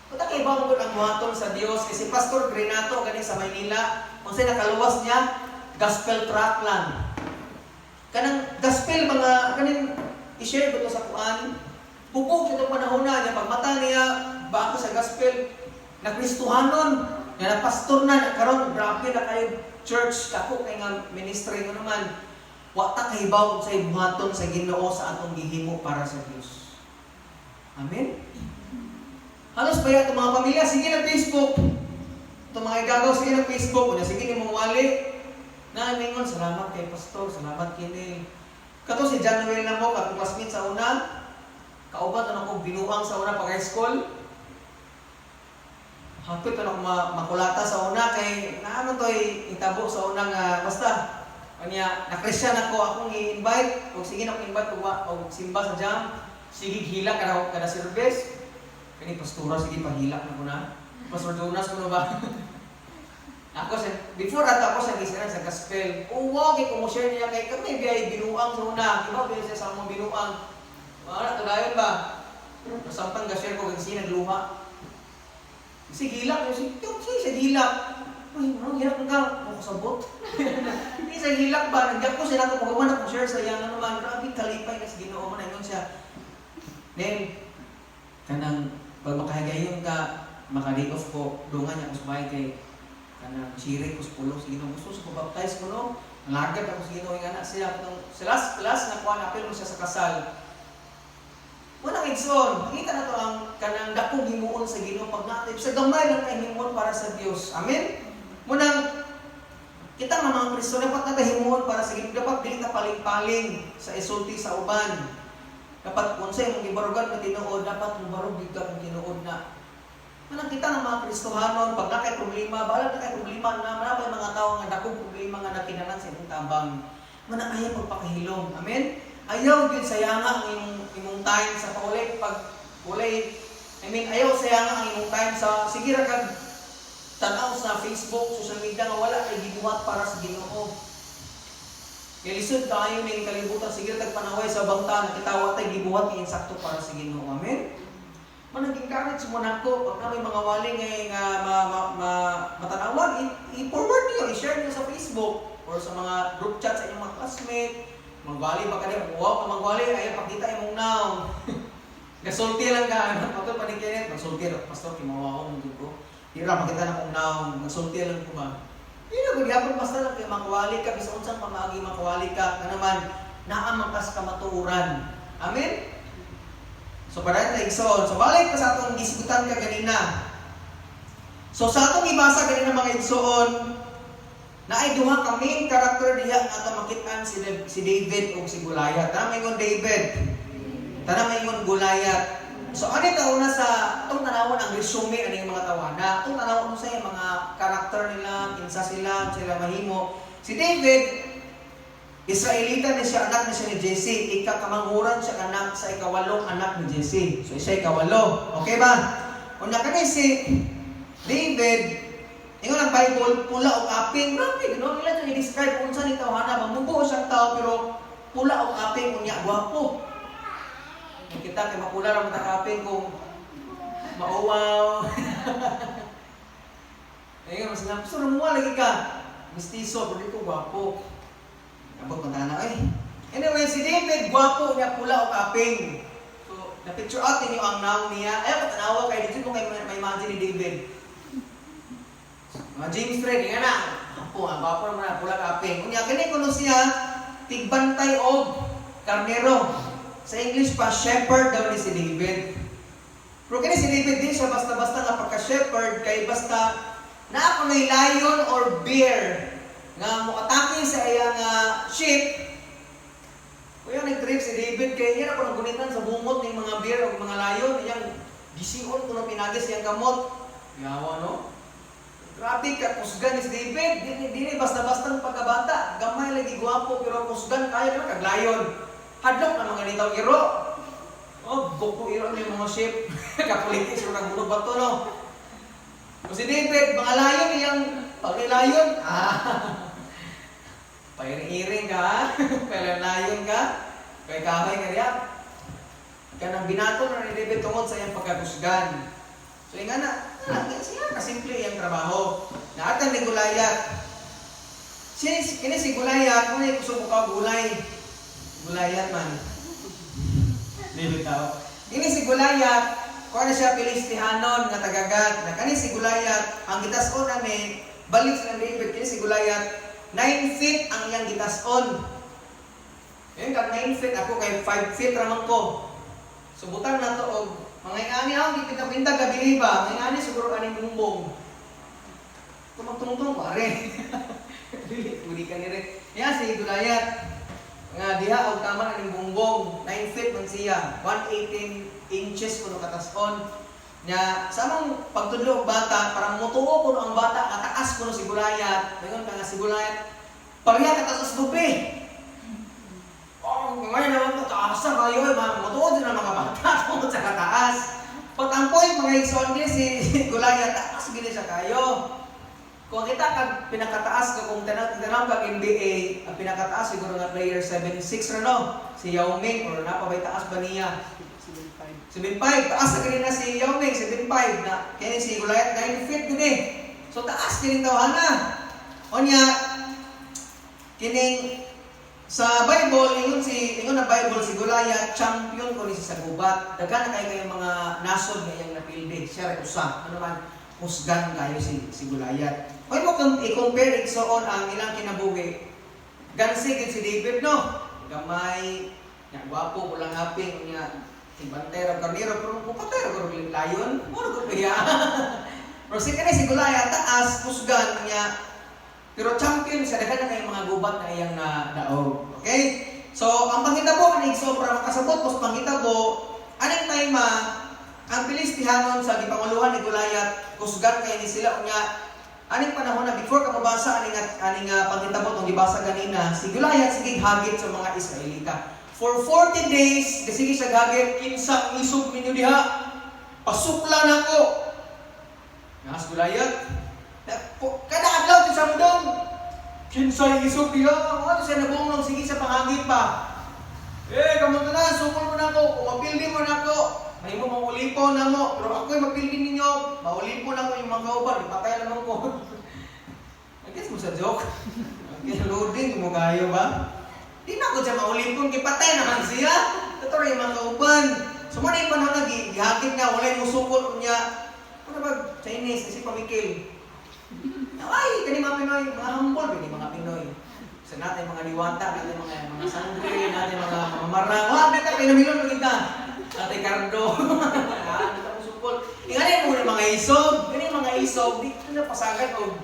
Kung kay bang ang buhaton sa Dios kasi Pastor Grenato ganing sa Maynila, kung sa'y nakaluwas niya, gospel track lang. Kanang gospel mga kaning i-share ko to sa kuan. Bubog itong panahon na niya pagmata niya ba ako sa gospel na Kristohanon, na pastor na karon grabe na kayo church kako kay nga ministry mo naman wa ta kahibaw sa buhaton sa Ginoo sa atong gihimo para sa Dios. Amen. Halos ba itong mga pamilya sige na Facebook. Itong mga igagaw sige na Facebook, unya sige nimong wali. Na mingon salamat kay pastor, salamat kini. Kato si John Noel na mo katong classmate sa una. Kauban na akong binuang sa una pag high school. Hapit na akong makulata sa una kay naano to'y itabo sa unang basta. Kanya, na-Christian akong i-invite. Kung sige na akong invite o simba sa jam. Sige hila kada service. Kani pastora sige pahila na ko na. Pastor Jonas ko na ba? Before ako sa gisiran sa gospel. Uwa kay kung share niya kay kami biyay binuang sa una. Iba biyay sa mga binuang. Wala kagayon ba? Sampang ga-share ko kay sino nagluha. Si hilak, si hilak. Uy, ano hilak nga? Ako sabot. Hindi sa hilak ba? Nandiyak ko sila kung magawa na kung share sa yang ano man. Grabe kalipay na sa Ginoo man ayun siya. Then, kanang pag makahagayon ka, maka-day off ko, dungan niya ako sa bahay kay kanang sirik ko sa pulo. Sige nung gusto sa pabaptize ko no. Nalagad ako sa Ginoo yung anak siya. Sa last class, nakuha na apel mo siya sa kasal. Unang igsoon, makita na to ang kanang dakong himuon sa Ginoo pag natip sa gamay lang kay himuon para sa Dios. Amen. Munang kita nga mga Kristo dapat natahimuon para sa Ginoo, dapat dili ta paling-paling sa isulti sa uban. Dapat kung sa imong gibarugan nga tinuod, dapat mubarog gyud ka kung tinuod na. Manang kita nga mga Kristohanon pag nakay problema, bahala na kay problema na marami mga tawo nga dakong problema nga nakinanan sa imong tabang. Manang ayaw pagpakahilom. Amen. Ayaw gyud sayanga ang imong time sa paulay ayaw sayanga ang imong time sa sige ra kag tan-aw sa Facebook, social media nga wala kay gibuhat para sa Ginoo. Kay lisod kaayo ning kalibutan sige ra kag panaway sa bangta nakitawa tay gibuhat kay insakto para sa Ginoo. Amen. Managing encourage mo nako pag na may mga wali nga matanawan i-forward niyo, i-share niyo sa Facebook or sa mga group chat sa inyong mga classmate. Magwali ba ka rin? Wow ka magwali, ayaw pakita imong naong. Nasulti lang ka. Pagod pa ni Kenneth, magsulti lang. Pastor, kimawa ko ng dugo. Hira, makita na kong naong. Nagsulti lang ko ba? Hindi na, kung yapon basta lang kayo magwali ka. Bisa unsang pamagi magwali ka. Na naman, naamakas ka matuuran. Amen? So, para tayo igsoon. So, balik pa sa atong diskutan ka ganina. So, sa atong ibasa ganina mga igsoon, na ay duha ka main character diha nga makitaan si David o si Goliath. Tara may David. Tara may Goliath. So ani ta una sa atong tanawon ang resume ani mga tawana. Atong tanawon sa mga character nila, kinsa sila mahimo. Si David Israelita ni siya, anak ni siya ni Jesse. Ikakamanghuran siya anak sa ikawalong anak ni Jesse. So siya ikawalo. Okay ba? Unya kani si David ingon ang Bible, pula o aping, grabe, gano'n nila ito i-describe kung saan ito, mamubuo siyang tao, pero pula o aping, unya, guwapo. Kita, kaya mapula lang mga aping kung mauwaw. Ayun, mas namuha lagi ka, mistiso, pero dito guwapo. Abot, punta na, Anyway, si David, gwapo niya, pula o kaping. So, na-picture out ninyo ang noun niya. Ayaw, patanawa kayo dito kung may imagine ni David. Mga James Fred, nga na. Apo, ang gwapo naman na, pula kaping. Kunya, kani kuno siya, tigbantay o karnero. Sa English pa, shepherd daw ni si David. Pero kani si David din siya basta-basta nga pagka-shepherd, kay basta na ako may lion or bear nga mukatake sa iyang sheep. Kaya nag-trip si David, kaya yan ako nagunitan sa bumot ng mga bear o mga lion, iyang gisingon kung pinagis iyang kamot. Yawa, no? Grabe ka, kusgan ni si David. Dili basta-basta pagkabata. Gamay lagi gwapo, pero kusgan kaya na kag-lion. Hadlok na mga nitaw iro. Oh, buko iro na yung mga sheep. Kapolitis o nagbulog bato, no? O si David, mga lion, iyang pag-lion. Pairing-iring ka, ha? Pairing-lion ka. Kay kahoy ka riyak. Kaya nang binato na ni David tungod sa iyang pagkakusgan. So yung nga na, siya kasimple iyang trabaho. Naatan ni Goliath. Kini si Goliath, kung ay gusto mo ka gulay. Goliath man. David tao. Kini si Goliath, kung ano siya Pilistihanon nga tagagat. Na kani si Goliath, ang gitas-on namin, balik sa David, kini si Goliath, 9 feet ang iyang gitas-on. Ngayon, kag 9 feet, ako kay 5 feet ramang ko. Subutan na to, og mga ingani ako, di pinta-pinta gabi ba? Mga ingani, siguro kaning bumbong. Kung magtungtong ko, are. Uli ka ni rin. Yan, si Goliath. Nga diha, og tama na ng bumbong. 9 feet man siya. 118 inches kuno katas-on. Nya sa among pagtudlo og bata, parang mutuo kuno ang bata, kataas kuno si Goliath. Dayon ka nga si Goliath. Pagya kataas dupi. Oh, ngayon naman to taasa kayo, mutuo din ang mga bata tungod sa kataas. Pag ang point mga igsoon din si Goliath, taas gini siya kayo. Kung kita kag pinakataas ka kung tanaw kag NBA, ang pinakataas siguro nga player 7'6" ra no. Si Yao Ming or napabay taas ba niya? 7'5", taas na ganun na si Yao Ming, 7'5", na kaya si Goliath 9 feet din eh. So taas din tawahan na. O niya, kining sa Bible, ingon na Bible, si Goliath, champion ko ni si sa gubat. Dagan na kayo mga nasod na iyang napildi. Siya rin usa. Ano naman, musgan kayo si Goliath. Kung mo i-compare igsoon ang ilang kinabuhi, gansig si David, no? Gamay, gwapo, ulang haping, niya, Bantero, karnero, pero kung patero ko rin layon, muna ko kaya. Pero si Goliath, taas, pusgan niya. Pero champion siya, dagan na kayong mga gubat na iyang daog. Okay? So, ang panghitabo, so para makasabot po sa panghitabo, anong time ang Pilistihanon sa gipanguluhan ni Goliath, kusgan kayo ni sila, unya, anong panahon na before ka mabasa, aning panghitabo, itong gibasa ganina, si Goliath, sige hagit sa mga Israelita. For 40 days, kasi siya gagawin, insang isog ninyo diha. Pasukla na ko. Nas Goliath. Kada adlaw sa mudong. Kinsay isog diha. Ano siya nabungong, sige sa pangagit pa. Kamunta na, sukol mo na ko. Kung mapildi mo na ko, may mo maulipo na mo. Pero ako'y mapildi ninyo, maulipo na ko yung mga kauban. Ipatay naman ko. Nag-guess mo sa joke. Loading, kumugayo ba? Di na ko siya maulipon, kipatay naman siya. Ito rin yung mga kauban. So, muna yung panahon na gihakit niya, wala yung musukol niya. Ano ba, Chinese, kasi pamikil. Ay, kani mga Pinoy, mga humble, kani mga Pinoy. So, natin mga liwata, natin mga sangre, natin mga mamarang. Wah, dito, pinamilon mo kita. Natin kardo. Dito musukol. Ingani mo yung mga isog. Kani mga isog, di na pasagan o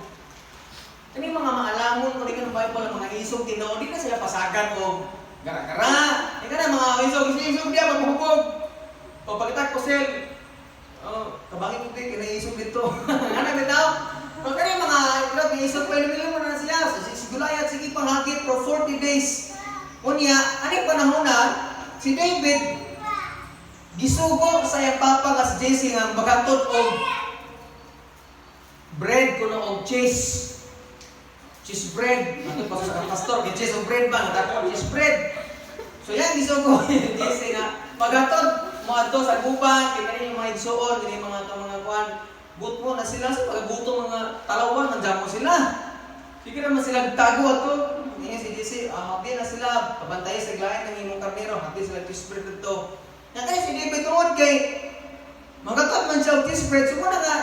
kani mga maalamon, kung di ka ng Bible, mga isog, tinoon, di na sila pasagan o gara-gara. Ika na mga isog diya, maghuhubog. O pagkitak ko sel, kabangin ko din, kinaisog dito. Ano bitaw? Pero kani mga isog, pwede mo na siya. So, si Goliath, sige panghagit for 40 days. Kunya, anong panahon na, si David, gisugo sa iyang papa nga si Jesse nga bagatot o bread kuno og cheese bread. Ano pa sa pastor, cheese og bread ba? Natapos cheese bread. So yan gisugo Jesse nga bagatot mo adto sa gubat, kini yung mga igsuon, kini mga kuan, but mo na sila sa pagbuto mga talawan, nandiyan mo sila. Sige naman sila tago ato. Niya si habi na sila, pabantay sa glayan ng imong karnero, habi sila tisbread dito. Nga kaya si David tungod kay, magakat man siya tisbread, so muna nga,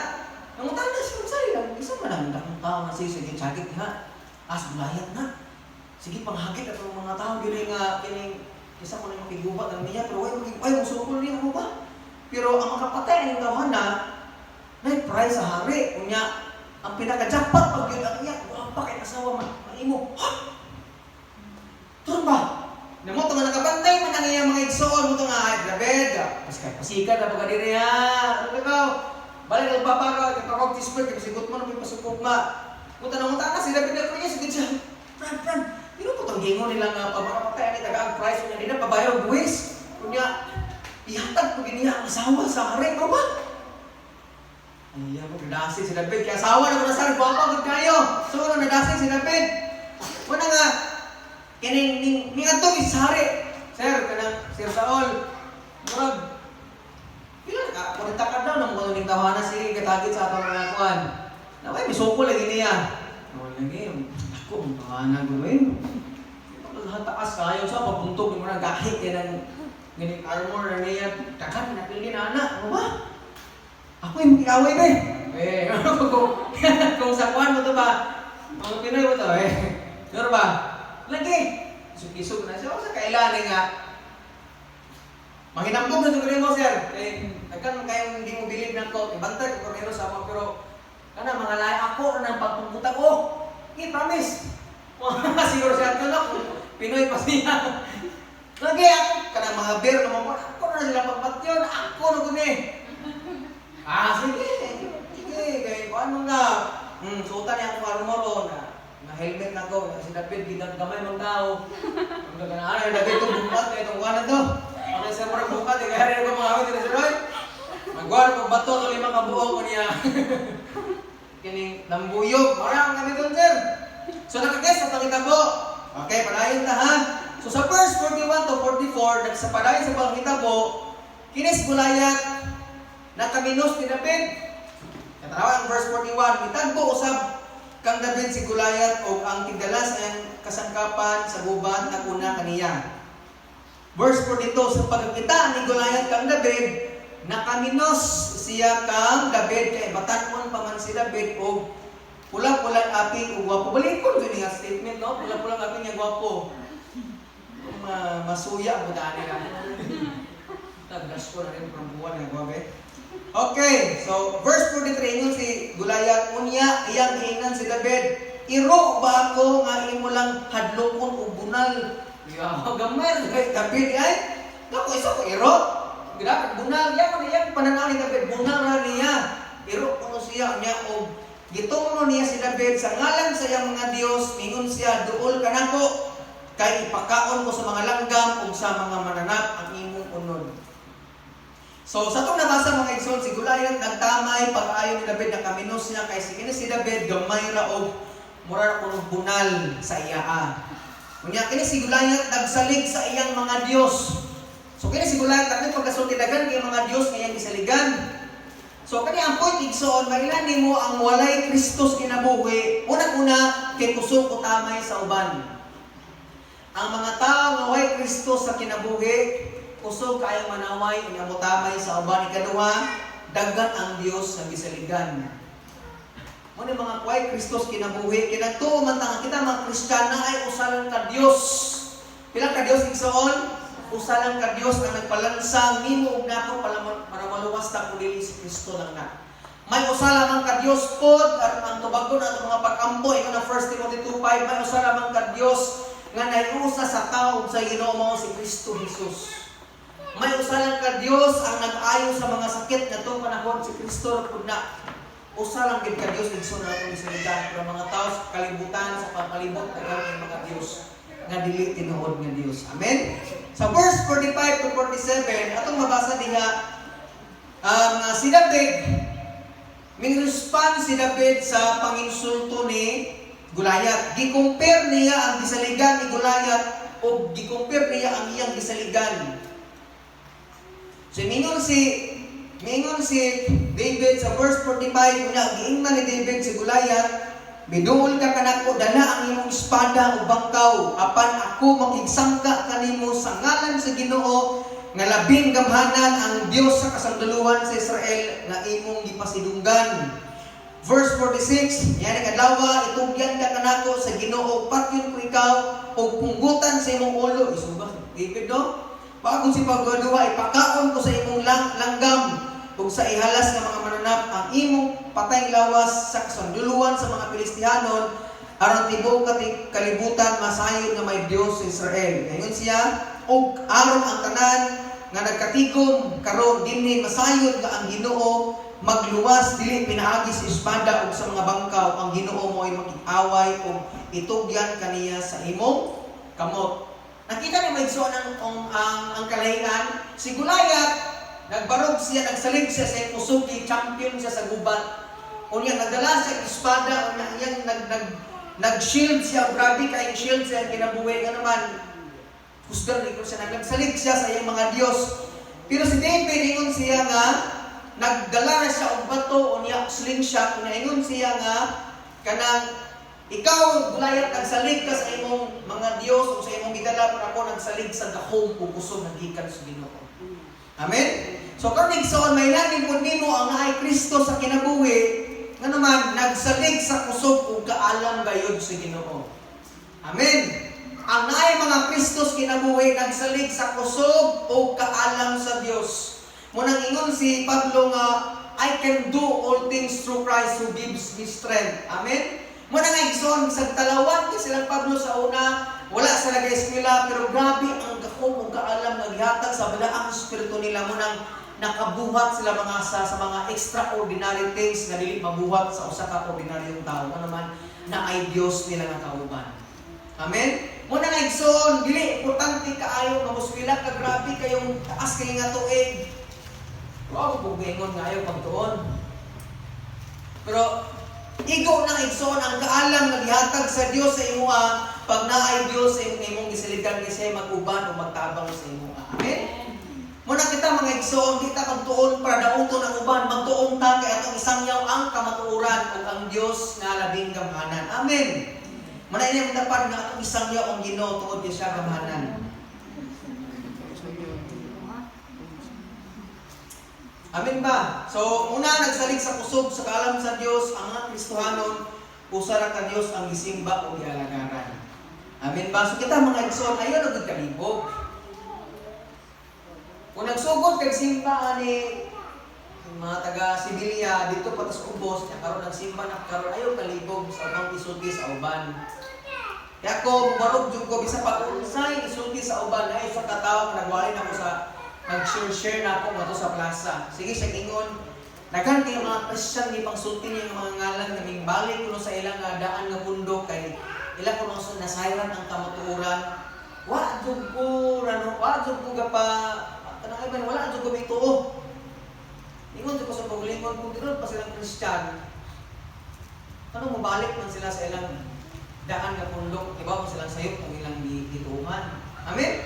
nangutan na siya, sa'yo lang, isa man ang dakong tao na siya, sige, tsagit ha, gulayat na. Sige, panghagit at mga tao, kining, isa mo na yung kigubat ng niya, pero ay, musukol niya mo ba? Pero ang makapatay ng tawahan na, prize sa hari. Kunya, ang pinaka-jackpot pag yun, ang iyak, pa kay asawa maimo. Ha? Turun ba? Namo ito nga nakabantay, man ang iyang mga igsoon mo ito nga, ay, David, pasikat na pagka din niya. Ano ikaw? Balik ang babagaw, kapag tisbread, kapasigot mo na may pasukog ma. Punta na si David na niya, sige siya, friend, pero po itong gingo nila nga pagmakapatay, ani taga ang price niya, hindi na pabayang buwis. Kunya, ihatag ko niya ang asawa sa hari, ano ba? Ay, ako, nadasig si David. Kaya asawa na ko na saan, guwapa, good kayo. So, nadasig si David. Una nga, kining atong isari. Sir, kanang, Sir Saul, murag, ilan ka, kuritakad daw, nang mga tawanan si katagit sa atong mga kuhan. Naway, may soko lagi niya. Naway lagi, ako, ang tawanan ko rin. Taas kayo sa papuntok, yung mga gahit, yan ang armor na niya. Takan, napili na anak, ano ba? Ako yung mag-iaway ba eh? Kung sa kuhan mo ito ba? Mga Pinoy mo ito Pero ba? Lagi! Isog-isog na siya. O sa kailangan nga. Mahinambog na ito mo, sir. Nagkan kayong hindi mo bilib ng coat. Ibantay ko meron sa mga pero mga lahi ako na ng pagpupunta ko. Promise. Siguro siya ito na. Pinoy pa siya. Lagi ako. Kanang mga beer naman po. Ako na sila pagpatyon. Ako na guni. Sige, kaya paano nga, suotan niya akong armoro na helmet na ko, si David, ginaggamay mong tao. Ang gaganaan, David itong bukat, itong kuha na to. Ang isa mo rin bukat, kaya rin ko mga awit, si Roy. Magwara kong bato, ito 5 kabuo ko niya. Kining nambuyog, marang kami doon, sir. So nakagess, sa pangitabo. Okay, padayon ta ha. So sa verse 41 to 44, nagsapadayon sa pangitabo, kinis Gulayat, nakaminos ni David. Katarawa ang verse 41, itagbo usab kang David si Gulayat o ang tigdalas ang kasangkapan sa gubat na kuna kaniya. Verse 42, sa pagkakita ni Gulayat kang David, nakaminos siya kang David, kay batanon pa man si David o pula-pulang aping o gwapo. Balikon ko niya statement, no? Pula-pulang aping niya gwapo. Masuya mo daan nila. Tagdas ko na rin from buwan ng gwabe. Okay, so verse 43 ingon si Gulayat, unya iyang giingnan si David, iro ba ako nga imo lang hadlokon og bunal? Gamay kay David ay, nako isa ko iro. Gira bunal yang pananaw ni David, bunal ra niya. Iro kuno siya niya og gitungno niya si David sa ngalan sa iyang mga Dios, mingon siya duol kanako kay ipakaon ko sa mga langgam ug sa mga mananap ang imong unod. So, sa itong nabasa mga igsoon, si Gulayat nagtamay pag-ayon ni David na kaminos niya kay si David gamay ra og mura kuno bunal sa iya. Kunya kini si Gulayat nagsalig sa iyang mga Dios. So kini si Gulayat kami pagkasultidagan kay mga Dios nga iyang gisaligan. So kani ang point igsoon, mailan nimo ang walay Kristos kinabuhi, una-una kay kusog utamay sa uban. Ang mga tao nga walay Kristos sa kinabuhi, kusog kayong manaway, inamutamay sa uban. Ikaduha, daghan ang Dios sa gisaligan. Muna mga kuway, Kristos kinabuhi. Kinagtuo man tanga kita mga Kristiyana ay usalan ka Dios. Pilang ka Dios igsoon? Usalan ka Dios na nagpalansang nimo ug nako para maluwas ta kundi si Kristo lang na. May usala man ka Dios pod ang tubagon at mga pag-ampo ino na 1 Timothy 2:5, may usala man ka Dios nga naiusa sa tao sa Ginoo mao si Kristo Jesus. May usalang ka Dios ang nag-ayo sa mga sakit na itong panahon si Kristo na usalang gid ka Dios igsoon na itong isaligan para mga tao sa kalibutan sa pagkalibot ng mga Dios nga dili tinuod nga Dios. Amen. Sa verse 45 to 47 atong mabasa diha si David min-respond si David sa panginsulto ni Gulayat. Gi-compare niya ang gisaligan ni Gulayat o gi-compare niya ang iyang gisaligan. So, mingon si David sa verse 45, unya giingnan ni David si Gulayat, Biduol ka kanako, dala ang imong espada o bangkaw, apan ako makigsangka kanimo sa ngalan sa Ginoo nga labing gamhanan ang Dios sa kasanduluhan sa Israel nga imong gipasidunggan. Verse 46, yan ang adlaw, itugyan ka kanako sa Ginoo, patyon ko ikaw o punggutan sa imong ulo. Isubas, David no? Bago si pagduwa, ipakaon ko sa imong langgam ug sa ihalas ng mga mananap ang imong patayng lawas sa kasanduluhan sa mga Pilistihanon aron tibuok kalibutan masayod nga may Dios sa Israel. Ngayon siya ug aron ang tanan nga nagkatigom karon dinhi masayod nga ang Ginoo magluwas dili pinaagi sa espada ug sa mga bangkaw ang Ginoo mo'y makig-away ug itugyan kaniya sa imong kamot. Nakita ni Maigsoon ang kalahian si Goliath. Nagbarog siya, nagsalig siya sa kusog, champion siya sa gubat. Unya nagdala siya ng espada, unya iyang nag-shield siya, grabe kayong shield siya, kinabuhi nga naman. Husgan rin ko siya, nagsalig siya sa iyang mga Diyos. Pero si David, ingon siya nga, nagdala na siya og bato, unya slingshot, unya ingon siya nga, kanang, ikaw, Goliath, nagsalig ka sa imong mga Diyos, o sa imong gidala, pero ako nagsalig sa dahong o kusog, nagikan sa Ginoo. Amen? So, kung nagsoon, may natin po nimo ang naay Kristo sa kinabuhi, nga naman, nagsalig sa kusog o kaalam gayod sa Ginoo. Amen? Ang naay mga Kristos kinabuhi, nagsalig sa kusog o kaalam sa Diyos. Munang ingon si Pablo nga, I can do all things through Christ who gives me strength. Amen? Munang igsoon, isang talawan, silang Pablo sa una, wala sila eskwela, pero grabe ang gakong o kaalam naghatag sa balaang espiritu nila mo nang nakabuhat sila mga sa mga extraordinary things na dili mabuhat sa usa ka ordinaryong tao. Ano naman na ay Dios nila nga kauban. Amen? Muna nga igsoon, dili importante kaayo nga muskwela ka grabe kayong taas kay nga tuig. Wow, bugingon nga ayo pagtuon. Pero igo nang igsoon ang kaalam nga gihatag sa Dios sa imuha. Pag naay Diyos sa imong gisaligan ni siya mag-uban o magtabang sa imo. Amen? Muna kita mga igsoon, kita magtuon para dauton ang uban, magtuon ta kay atong isangyaw ang kamatuoran ug ang Dios nga labing gamhanan. Amen. Muna ini dapat nga atong isangyaw ang Ginoo tungod kay siya gamhanan. Amen ba? So, una nagsalig sa kusog sa kaalam sa Dios ang mga Kristohanon, usa ra ka Dios ang gisimba o gialagaran. Amen ba? So kita mga igsoon, ayo na gud kalibog. Kung nagsugod kay simba ani mga taga Sibilya dito pa sa ubos, nya karon nagsimba na karon ayo kalibog sa ubang isulti sa uban. Kaya ko barog jud ko bisa pa unsay isulti sa uban ay sa katawo nagwali na ko sa nag-share na ako nga sa plaza. Sige sa ingon, nagkanti ang mga Christian ni pangsulti niya mga ngalan kaming balik kuno sa ilang daan nga bundok kay ila ko nang nasayran ang kamatuoran. Wa jud ko rano, wa jud ko gapa kanang iban wala jud ko bituo. Ingon jud ko sa paglingon kung dito pa silang Christian. Ano mo balik man sila sa ilang daan nga bundok, iba mo silang sayop ang ilang gituhan. Amen.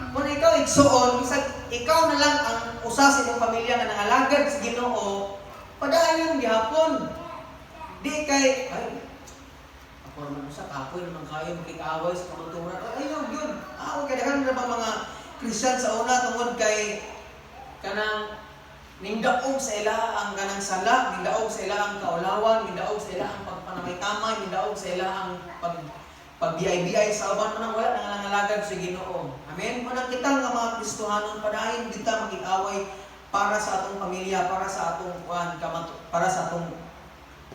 Kung ikaw igsoon, ikaw na lang ang usa sa imong pamilya nga nangalagad sa Ginoo, padayon gihapon. Di kay ay ako naman usa kapoy naman kayo makig-away sa kamatuoran. Ayaw yun. Kaya daghan na ba mga Christian sa una tungod kay kanang nindaog sa ila ang kanang sala, nindaog sa ila ang kaulawan, nindaog sa ila ang pagpanamay-tamay, nindaog sa ila ang pag-biyay-biyay sa uban man wala nang nangalagad sa Ginoo. Amen. Manang kita nga mga Kristohanon padayon kita makig-away para sa atong pamilya, para sa atong para sa atong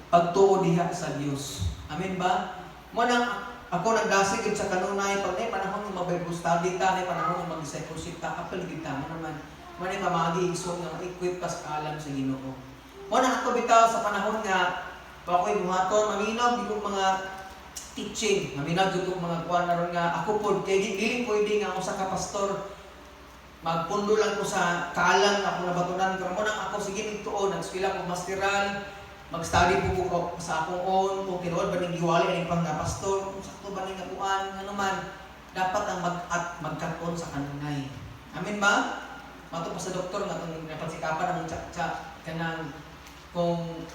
pagtuo diha sa Dios. Amen ba? Manang ako nagdasig sa kanunay pag nay panahon ng Bible study ta, nay panahon ng mag-discipleship ta, apel gid ta naman. Manay pamagi isog nga equip ka sa alam sa Ginoo. Manang ako bitaw sa panahon nga ako'y buhaton maminaw di ko mga teaching, maminaw di ko mga kuan aron nga ako pod kay dili pwede nga usa ka pastor magpundo lang ko sa kaalam ako nabatunan karon mo nang ako sige nigtuon nag-eskwela ko masteral mag-study po ko sa akong own kung tinuod ba ning giwali ani pang nga pastor kung sakto ba ning kuan ano man dapat ang magkaton sa kanunay. Amen ba? Mato pa sa doktor nga itong napagsikapan ang tsa kanang kung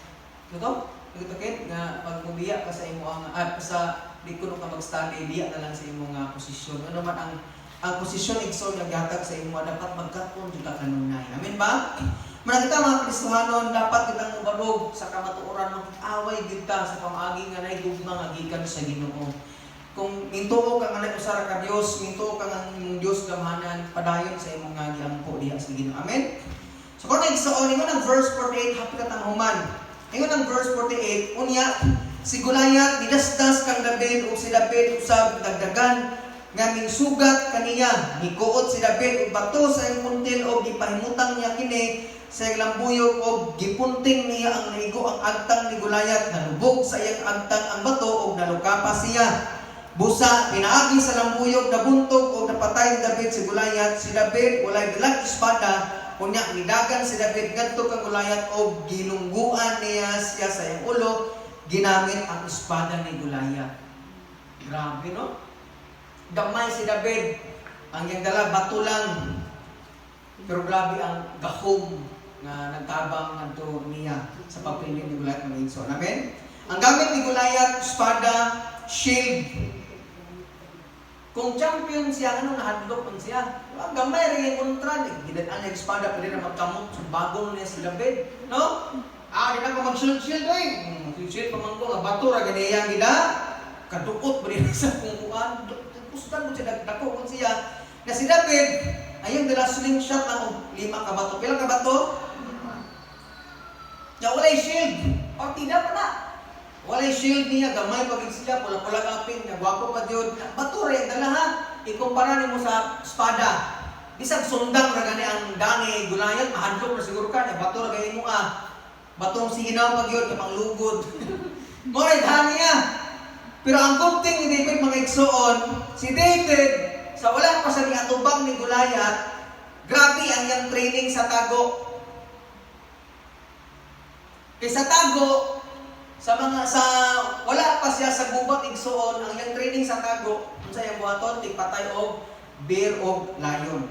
ito Nagtakit nga pag mubiya ka sa imo ang sa likod ka mag-study, biya na lang sa imo nga posisyon. Ano man ang posisyon igsoon nga gihatag sa imo dapat magkaton jud ka kanunay. Amen ba? Muna kita mga Kristohanon, dapat kitang mubalog sa kamatuoran mag-away gid ka sa pamaagi nga naigugma nga gikan sa Ginoo. Kung mintuo ka nga nag-usara ka Dios, mintuo ka nga ng Dios gamahanan padayon sa imong nga giampo diha sa Ginoo. Amen. So kung igsoon ingon ang verse 48 hapit ang human. Ingon ang verse 48, unya si Goliath didasdas kang David o si David usab dagdagan nga minsugat kaniya. Nikuot si David og bato sa iyang muntil o gipahimutang niya kini sa lambuyog o gipunting niya ang naigo ang agtang ni Goliath. Nalubog sa iyang agtang ang bato o nalukapa siya. Busa, pinaagi sa lambuyog, nabuntog o napatay David si Goliath. Si David walay dalang espada, kunya nidagan si David ngadto kang Goliath o ginungguan niya siya sa iyang ulo, ginamit ang espada ni Goliath. Grabe, no? Gamay si David, ang iyang dala bato lang. Pero grabe ang gahom na nagtabang ngadto niya sa pagpiling ni Goliath ng Igsoon. Amen? Ang gamit ni Goliath, espada, shield. Kung champion siya, ano nahadlok man siya? Gamay rin yung kontra. Ginadaan na yung espada, pwede na magkamot. Bagong niya si David. No? Di na ko mag-shield-shield eh. Shield pamangko nga bato ra ganiyang gida. Kadukot ba rin sa kumuan. Pustan mo siya, dako kung siya. Na si David, ayun dala slingshot ng 5 ka bato. Pilang ka bato? Ya walay shield. Partida pa na. Walay shield niya, gamay pagin siya, pula-pula kapin, gwapo pa diyon. Bato rin, dala ha. Ikumpara nimo sa espada. Bisag sundang ra gani ang dani Goliath, mahadlok na siguro ka, bato ra gani mo batong sinaw pag yun, kapang lugod. Moray dani niya. Pero ang kupting ni David mga igsoon, si David, sa wala pa sa niatubang ni Goliath, grabe ang iyang training sa tago. Kaya sa tago, wala pa siya sa gubat igsoon, ang iyang training sa tago, kung sa iyang buhaton, tigpatay og bear og lion.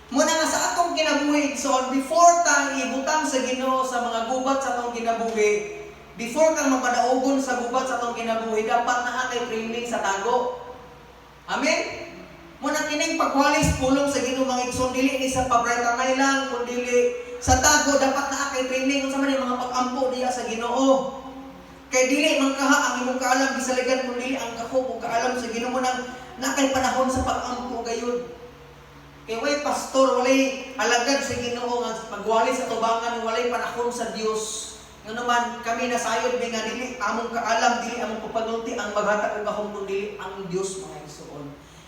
Muna nga sa atong kinabuhi igsoon, before ta ibutang sa Ginoo sa mga gubat sa atong kinabuhi, before kang mapadaogon sa gubat sa atong kinabuhi, dapat na kay training sa tago. Amen? Muna kining pagwalis pulong sa Ginoo mga igsoon, dili ni sa pabrightanay lang, kundi sa tago dapat na kay training kung sa man mga pag-ampo diya sa Ginoo. Kay dili man kaha ang imong kaalam bisaligan kun dili ang kako ug kaalam sa Ginoo nang nakay panahon sa pag-ampo gayon. Kay way pastor walay alagad sa Ginoo nga magwali sa tubangan walay panahon sa Dios. Ngano man kami nasayod mi nga dili among kaalam dili among papanulti ang maghatag og gahom kun dili ang Dios mga igsoon.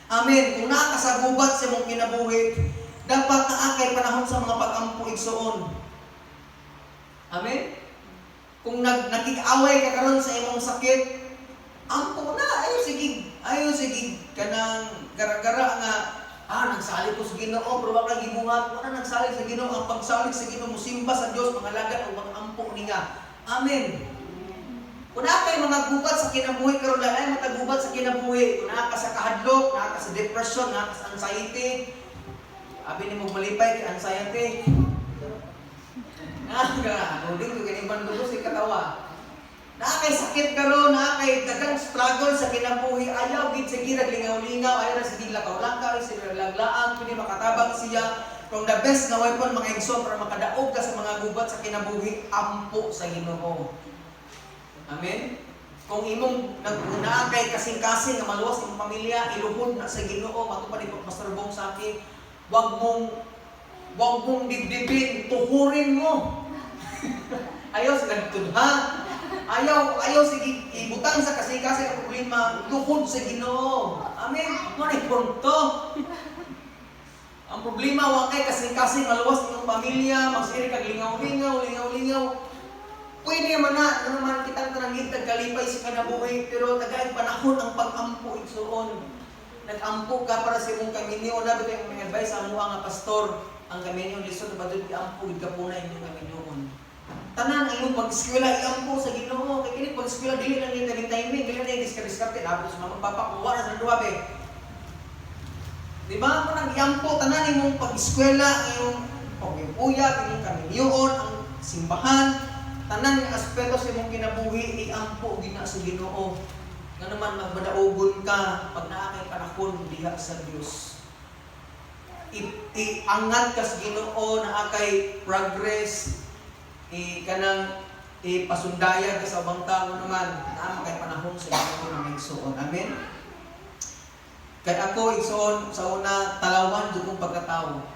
Amen. Kung naa ka sa gubat sa imong kinabuhi, dapat naa kay panahon sa mga pag-ampo igsoon. Amen. Kung nakik-away ka karon sa imong sakit, ampo na, ayo sige kanang gara-gara nga nagsalig ko sa Ginoo, pero wala gibuhat mo na nagsalig sa Ginoo, ang pagsalig sa Ginoo musimba sa Dios mangalagad og mag-ampo niya. Amen. Kung naa kay mga gubat sa kinabuhi karon ay matagubat sa kinabuhi, kung naa ka sa kahadlok, naa ka sa depression, naa ka sa anxiety, abi ni mo malipay kay anxiety. Nuding ko ganing bandugo sa katawa. Nakay sakit karon, nakay dagang struggle sa kinabuhi, ayaw gid sa girag lingaw-lingaw, ayaw ra sige lakaw-lakaw, sige laglaang, pwede makatabang siya. From the best na weapon mga igsoon para makadaog ka sa mga gubat sa kinabuhi, ampo sa Ginoo. Amen. Kung imong naguna kay kasing-kasing nga maluwas imong pamilya, iluhod na sa Ginoo, matupad ipot Pastor Bong sa akin, wag mong dibdibin, tuhurin mo. Ayaw sa nagtudha. Ayaw sige ibutang sa kasing-kasing ang problema, luhod sa Ginoo. Amen. Mo ni punto. Ang problema wa kay kasing-kasing maluwas imong pamilya, magsiri kag lingaw-lingaw. Pwede man naman kitang tanangitag kalipay sa kanabuhi, pero tagay panahon ang pag-ampo igsoon. Nag-ampo ka para sa imong kaminyo, dapat yung mga advice ang mga pastor, ang kaminyo lisod ba dud i-ampo gid ka puna imong kaminyoon. Tanan ang imong pag-eskwela i-ampo sa Ginoo, kay kini pag-eskwela dili lang yung timing, dili lang diskarte tapos mga magpapakuha na sa duwa be. Di ba mo nang i-ampo tanan imong pag-eskwela, imong pag-uyab, imong kaminyoon, ang simbahan. tanan nga aspeto sa imong kinabuhi iampo gina sa Ginoo. Nga naman magbadaogon ka pag naa kay panahon diha sa Dios. Iangat ka sa Ginoo na kay progress kanang ipasundayag ka sa ubang tao naman naa kay panahon sa Ginoo na igsuon. Amen. Kay ako igsuon sa una talawan jud kong pagkatao.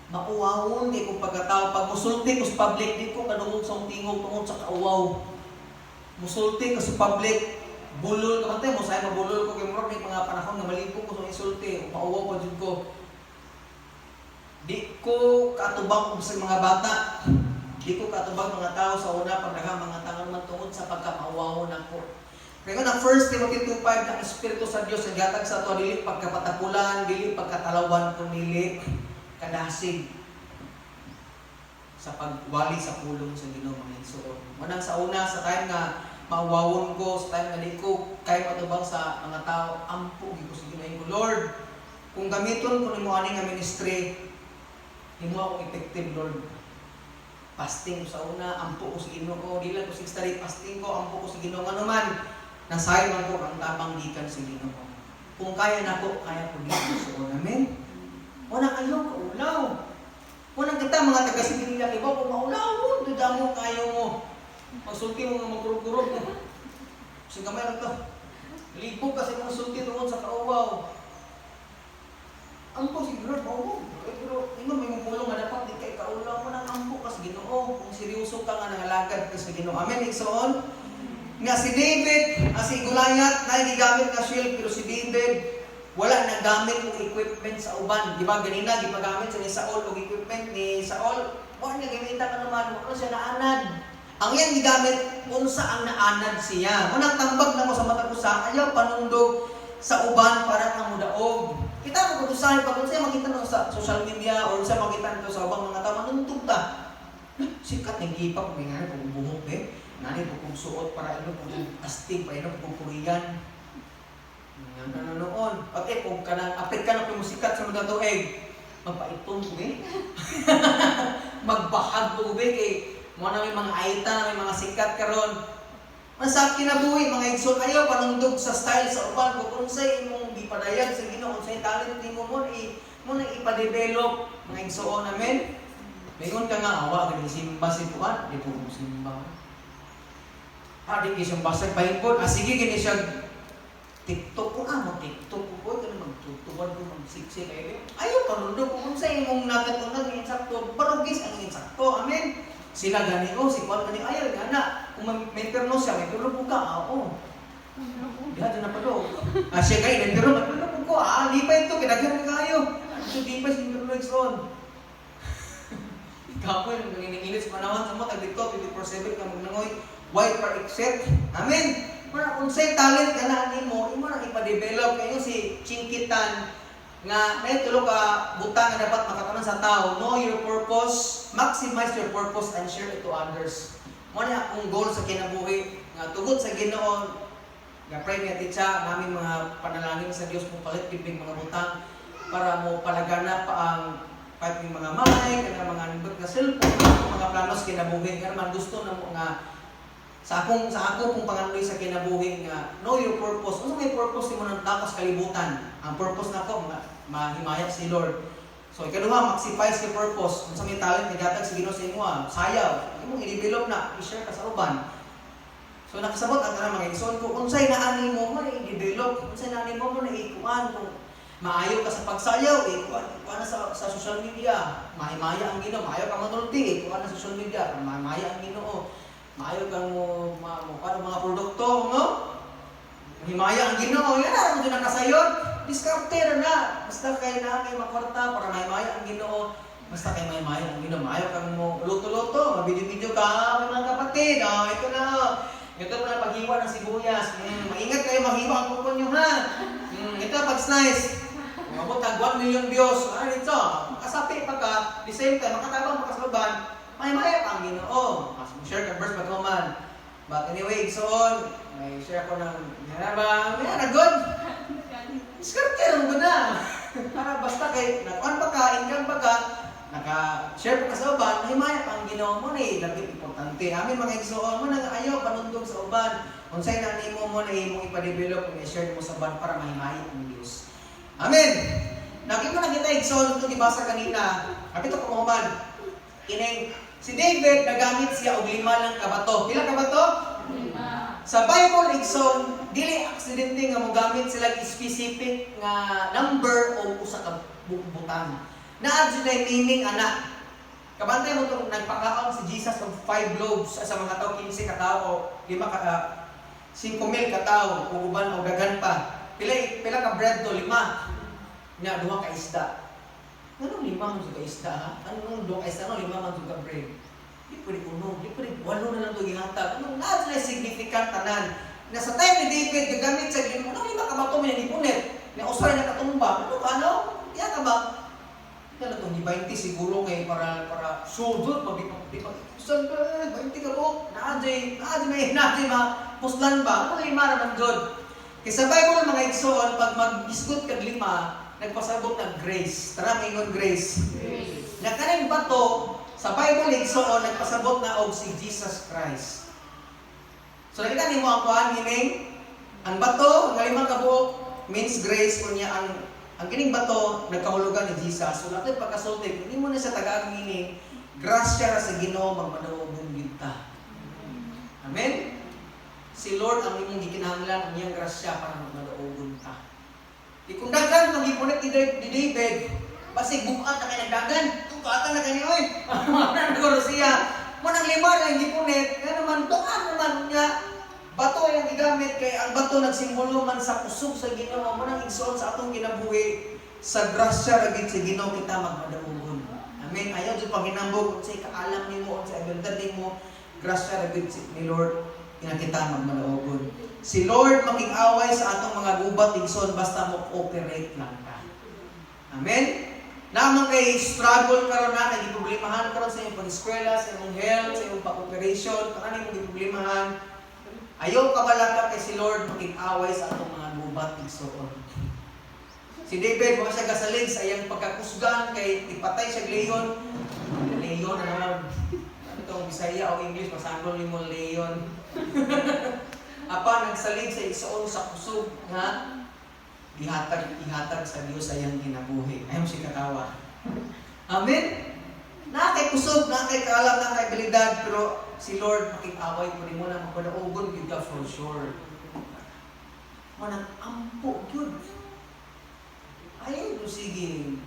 Mauwawon di kong pagkatao. Pag musulti ko sa public, di ko kadungog sa tingog tungod sa kauwaw. Musulti ko sa public, bulol ka man mo, saya mabulol ko kay murag may mga panahon na malipong ko sa insulti, o pauwaw pa jud ko. Di ko katubang sa mga bata, di ko katubang mga tao sa una pag mga tangan man tungod sa pagkamauwawon ako. Kaya nga, 1 Timothy 2:5, ang Espiritu sa Diyos naghatag sa ato dili pagkapatapulan, dili pagkatalawan, kundi kadasig sa pagwali sa pulong sa Ginoo mga igsoon. Manang sa una sa time nga mauwawon ko, sa time nga di ko kay matubang sa mga tao, ampo gi ko sa Ginoo. Lord, kung gamiton ko nimo ani nga ministry, himo ako effective, Lord. Fasting ko sa una, ampo ko sa Ginoo. Di lang ko 6 days fasting ko, ampo ko sa Ginoo. Ano man, nasayang man ko ang tamang gikan sa Ginoo. Kung kaya nako, kaya ko dito sa una. Amen. Wala kayo, kaulaw. Wala kita mga taga-Sibilya, iba kung maulaw, duda mo, kayo mo. Pagsulti mo nga magkurog-kurog. Kasi kamay lang ito. Libog kasi mga sulti doon sa kauwaw. Ampo si Lord, oo. Pero ino may mapulong nga dapat di kay kaulaw mo ng ampo kasi Ginoo. Kung seryoso ka nga nangalagad ka sa Ginoo. Amen, igsoon. Nga si David, si Goliath, naigigamit na shield, pero si David, wala nagamit ng equipment sa uban. Di ba, ganina, gipagamit sa ni Saul o equipment ni Saul. Wala nagamita ka naman, wala siya naanad. Ang yan gigamit, unsa ang naanad siya. Unang tambag na mo sa mata ko sa ayaw panundog sa uban para kang mudaog. Kita mo kung usahin, pag unsa makita mo sa social media or unsa makita nito sa ubang mga tao, manuntog ta. Sikat ng gipak, may nga kung bumok nani po kong suot para ino po kong astig, para ino po kong kuriyan. Ano noon. Okay, kung apit ka na po musikat sa mga tuig, magpaitong po magbahag po kay mo na may mga aita, may mga sikat karon. Masak kinabuhi, mga igsoon, ayaw panundog sa style sa uban. Kung unsay imong gipadayag sa Ginoo, unsay talent mo na ipa-develop, mga igsoon. Amen? Mayroon ka nga, awa, ganyan simba si Puan, di po simba. Di kisang basag pahimpon. Sige, gini siya TikTok ko. Mag-TikTok ko. Ito na magtutuwan ko, magsiksik. Ayaw, panundog ko. Kung sa imong nagatungag ng insakto, barugis ang insakto. Amen? Sila gani, si Paul gani, ayaw, gana. Kung may perno siya, may perno po ka. Diha, dyan na pa do. Siya gani, may perno po ko. Lipay ito, kinagyan ka kayo. Ito, lipay sa perno on. Kapoy, nang nanginginis panahon sa mo, tag-dito, 24/7 ka magnangoy. Why per accept? Amen. Muna kung say talent ka na mo, imo na ipa-develop kayo si Chinkitan nga may tulo ka butang nga dapat makatanan sa tao. Know your purpose, maximize your purpose and share it to others. Mo na akong goal sa kinabuhi nga tugod sa Ginoo nga pray nga titsa namin mga panalangin sa Dios mo palit bibig mga butang para mo palagana pa ang kahit yung mga mic, mga nindot nga cellphone, mga planos kinabuhi nga naman gusto na mo nga sa ako pong panganuloy sa kinabuhi nga know your purpose. Ano may purpose mo nang takas kalibutan? Ang purpose na ko mahimaya si Lord. So ikaduha, maximize your purpose. Kung sa may talent nagatag sa Ginoo sa imo, sayaw, imong i-develop na, i-share ka sa uban. So nakasabot ang kanang mga igsoon ko unsay naani mo na i-develop, unsay naani mo na ikuan kung maayo ka sa pagsayaw, ikuan na sa social media. Mahimaya ang Ginoo, maayo ka manulti, ikuan na sa social media, mahimaya ang Ginoo. Maayo kang mo mga produkto, no? Himaya ang Ginoo, yan na, kung nakasayod, discount na. Basta kayo na kayo makwarta para mahimaya ang Ginoo. Basta kayo mahimaya ang Ginoo. Maayo kang mo luto-luto, mabidyo-bidyo ka, mga kapatid. Ito na, ito na paghiwa ng sibuyas. Maingat kayo maghiwa ang kupon nyo, ha? Ito, pag-slice. Umabot tag 1 million views. Ito, makasapi pa ka, the same time, makatabang makasaluban, mahimaya pa ang Ginoo. Share ka verse pagkuman. But anyway, so on, may share ko ng harabang, good. Diskarte lang ko na. Para basta kay, nakuan pa ka, income pa ka, naka-share po ka sa uban, himaya pa ang Ginoo mo ni labing importante. Amin mga igsoon mo nang ayaw panundog sa uban. Unsay na nimo mo na imong ipa-develop kung i-share mo sa uban para mahimaya ang Dios. Amen. Nakita na kita igsoon ito gibasa kanina. Kapito ko mo man. Kining si David nagamit siya og 5 lang kabato. Pila kabato? 5. Sa Bible igsoon dili aksidente nga mogamit sila specific nga number o usa ka butang. Naa jud nay meaning ana. Kabantay mo tong nagpakaon si Jesus og 5 loaves sa mga tawo 15 ka tawo o 5,000 ka tawo o uban o dagan pa. Pila ka bread to 5. Nya 2 ka isda. Ano 5 man jud ka isda ha? Ano 2 ka isda no 5 man jud ka bread. Di pwede uno, di pwede 8 na lang ito gihatag. Anong lahat na significant tanan? Na sa time ni David, gagamit sa gino, anong 5 ka ba ito may nanipunit? Na usay na katumba. Ano ka, ano? Iya ka ba? Yan itong 20 siguro kay para sudot, mabipag-ipusan ka, 20 ka po. Naadjay puslan ba? Ano 5 naman dyan? Kaya sa Bible mga igsoon, pag mag-isgot kag 5, nagpasabot ng grace. Tara, ingon grace. Na kaning bato, sa Bible igsoon nagpasabot na og si Jesus Christ. So nakita nimo ang kuan meaning ang bato nga 5 ka buok means grace kunya ang kining bato nagkahulugan ni Jesus. So natin pagkasulti kung mo na sa tagaag meaning grasya ra sa Ginoo magmadawong kita. Amen. Si Lord ang imong gikinahanglan ang iyang grasya para magmadawong ta. Kung daghan ang gipunet ni David, basig bukat na kay nagdagan. Tukatan na kay ni oy. Mana nagoro siya. Mo nang 5 lang gipunit, nga naman tuan naman niya. Bato ang gigamit kay ang bato nagsimbolo man sa kusog sa Ginoo. Mo nang igsoon sa atong kinabuhi sa grasya ra gid sa Ginoo kita magmadawon. Amen. Ayaw jud panginambog unsay kaalam nimo unsay abilidad nimo, grasya ra gid ni Lord ina kita magmadawon. Si Lord makig-away sa atong mga gubat igsoon basta mo cooperate lang ka. Amen. Naman kay struggle karon na nagiproblemahan karon sa imong pag-eskwela, sa imong health, sa imong pag-operation, kanang imong giproblemahan. Ayaw ka balaka kay si Lord makig-away sa atong mga gubat igsoon. Si David mo siya gasalig sa iyang pagkakusgan kay ipatay siya leon. Leon na naman. Ano itong Bisaya o English masanggol nimo leon. Apa nagsalig sa igsoon sa kusog nga ihatag sa Dios sa iyang kinabuhi. Ayaw siya katawa. Amen? Nakay kusog, nakay kaalam, nakay abilidad, pero si Lord makik-away mo rin mo na mapadaugon yun ka for sure. Manang ampo yun. Ayaw sige.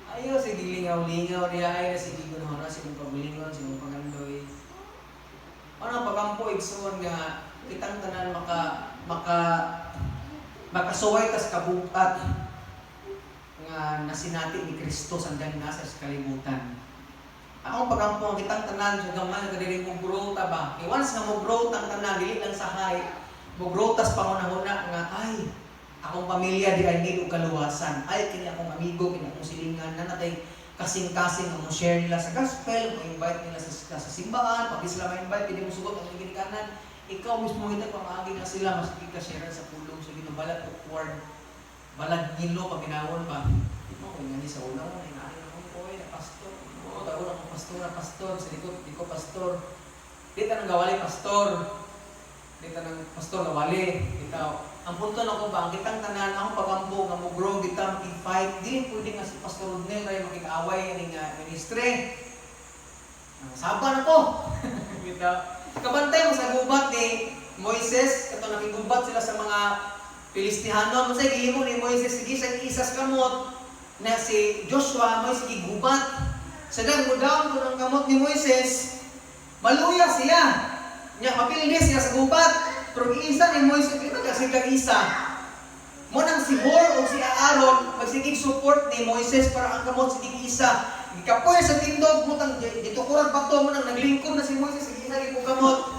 Ayaw sige lingaw-lingaw niya. Ayaw sige gunahon na sige pagbulingon, sige pagandoy. Ano pagampo igsoon nga kitang tanan makasuway tas kabukat nga nasinati ni Kristo sandan nasa kalibutan. Akong pagampo ang kitang tanan sa gamay nga dili mo growth ba. Once nga mo growth ang tanan dili lang sa high, mo growth tas pangunahuna nga ay akong pamilya di ay need og kaluwasan. Ay kini akong amigo, kini akong silingan na natay kasing-kasing ang mo share nila sa gospel, mo invite nila sa simbahan, pag sila ma-invite, hindi mo sugot ang ginikanan. Ikaw mismo kita pamagi na sila, mas ikasharean sa pulong, so ginabalat awkward, balag nilo, paminawon ba? Kung nga ni sa una mo, inaari na ko, na pastor. Oo, taon ako pastor, sa likod, di ko pastor. Dito nang gawali pastor. Dito nang pastor gawali. Dito, ang punto na ko ba, ang kitang tanan, ang pagampo, nga mo grow, kita makig-fight, di pwede nga si Pastor Rodnel na yung makig-away ng ministry. Saba na ko. Kabantay mo sa gubat ni Moises, kato nakigubat sila sa mga Pilistihano. Masay gihimo ni Moises, sige sa isas kamot na si Joshua, Moises gigubat. Sa nang mudaon ko ng kamot ni Moises, maluya siya. Nya mapildi siya sa gubat. Pero isa ni Moises, ito kasi kag-isa. Mo nang si Hor o si Aaron, magsigig support ni Moises para ang kamot sigig isa. Ikapoy sa tindog mo tang dito kurang pakto mo nang naglingkod na si Moises sige na gyud kamot.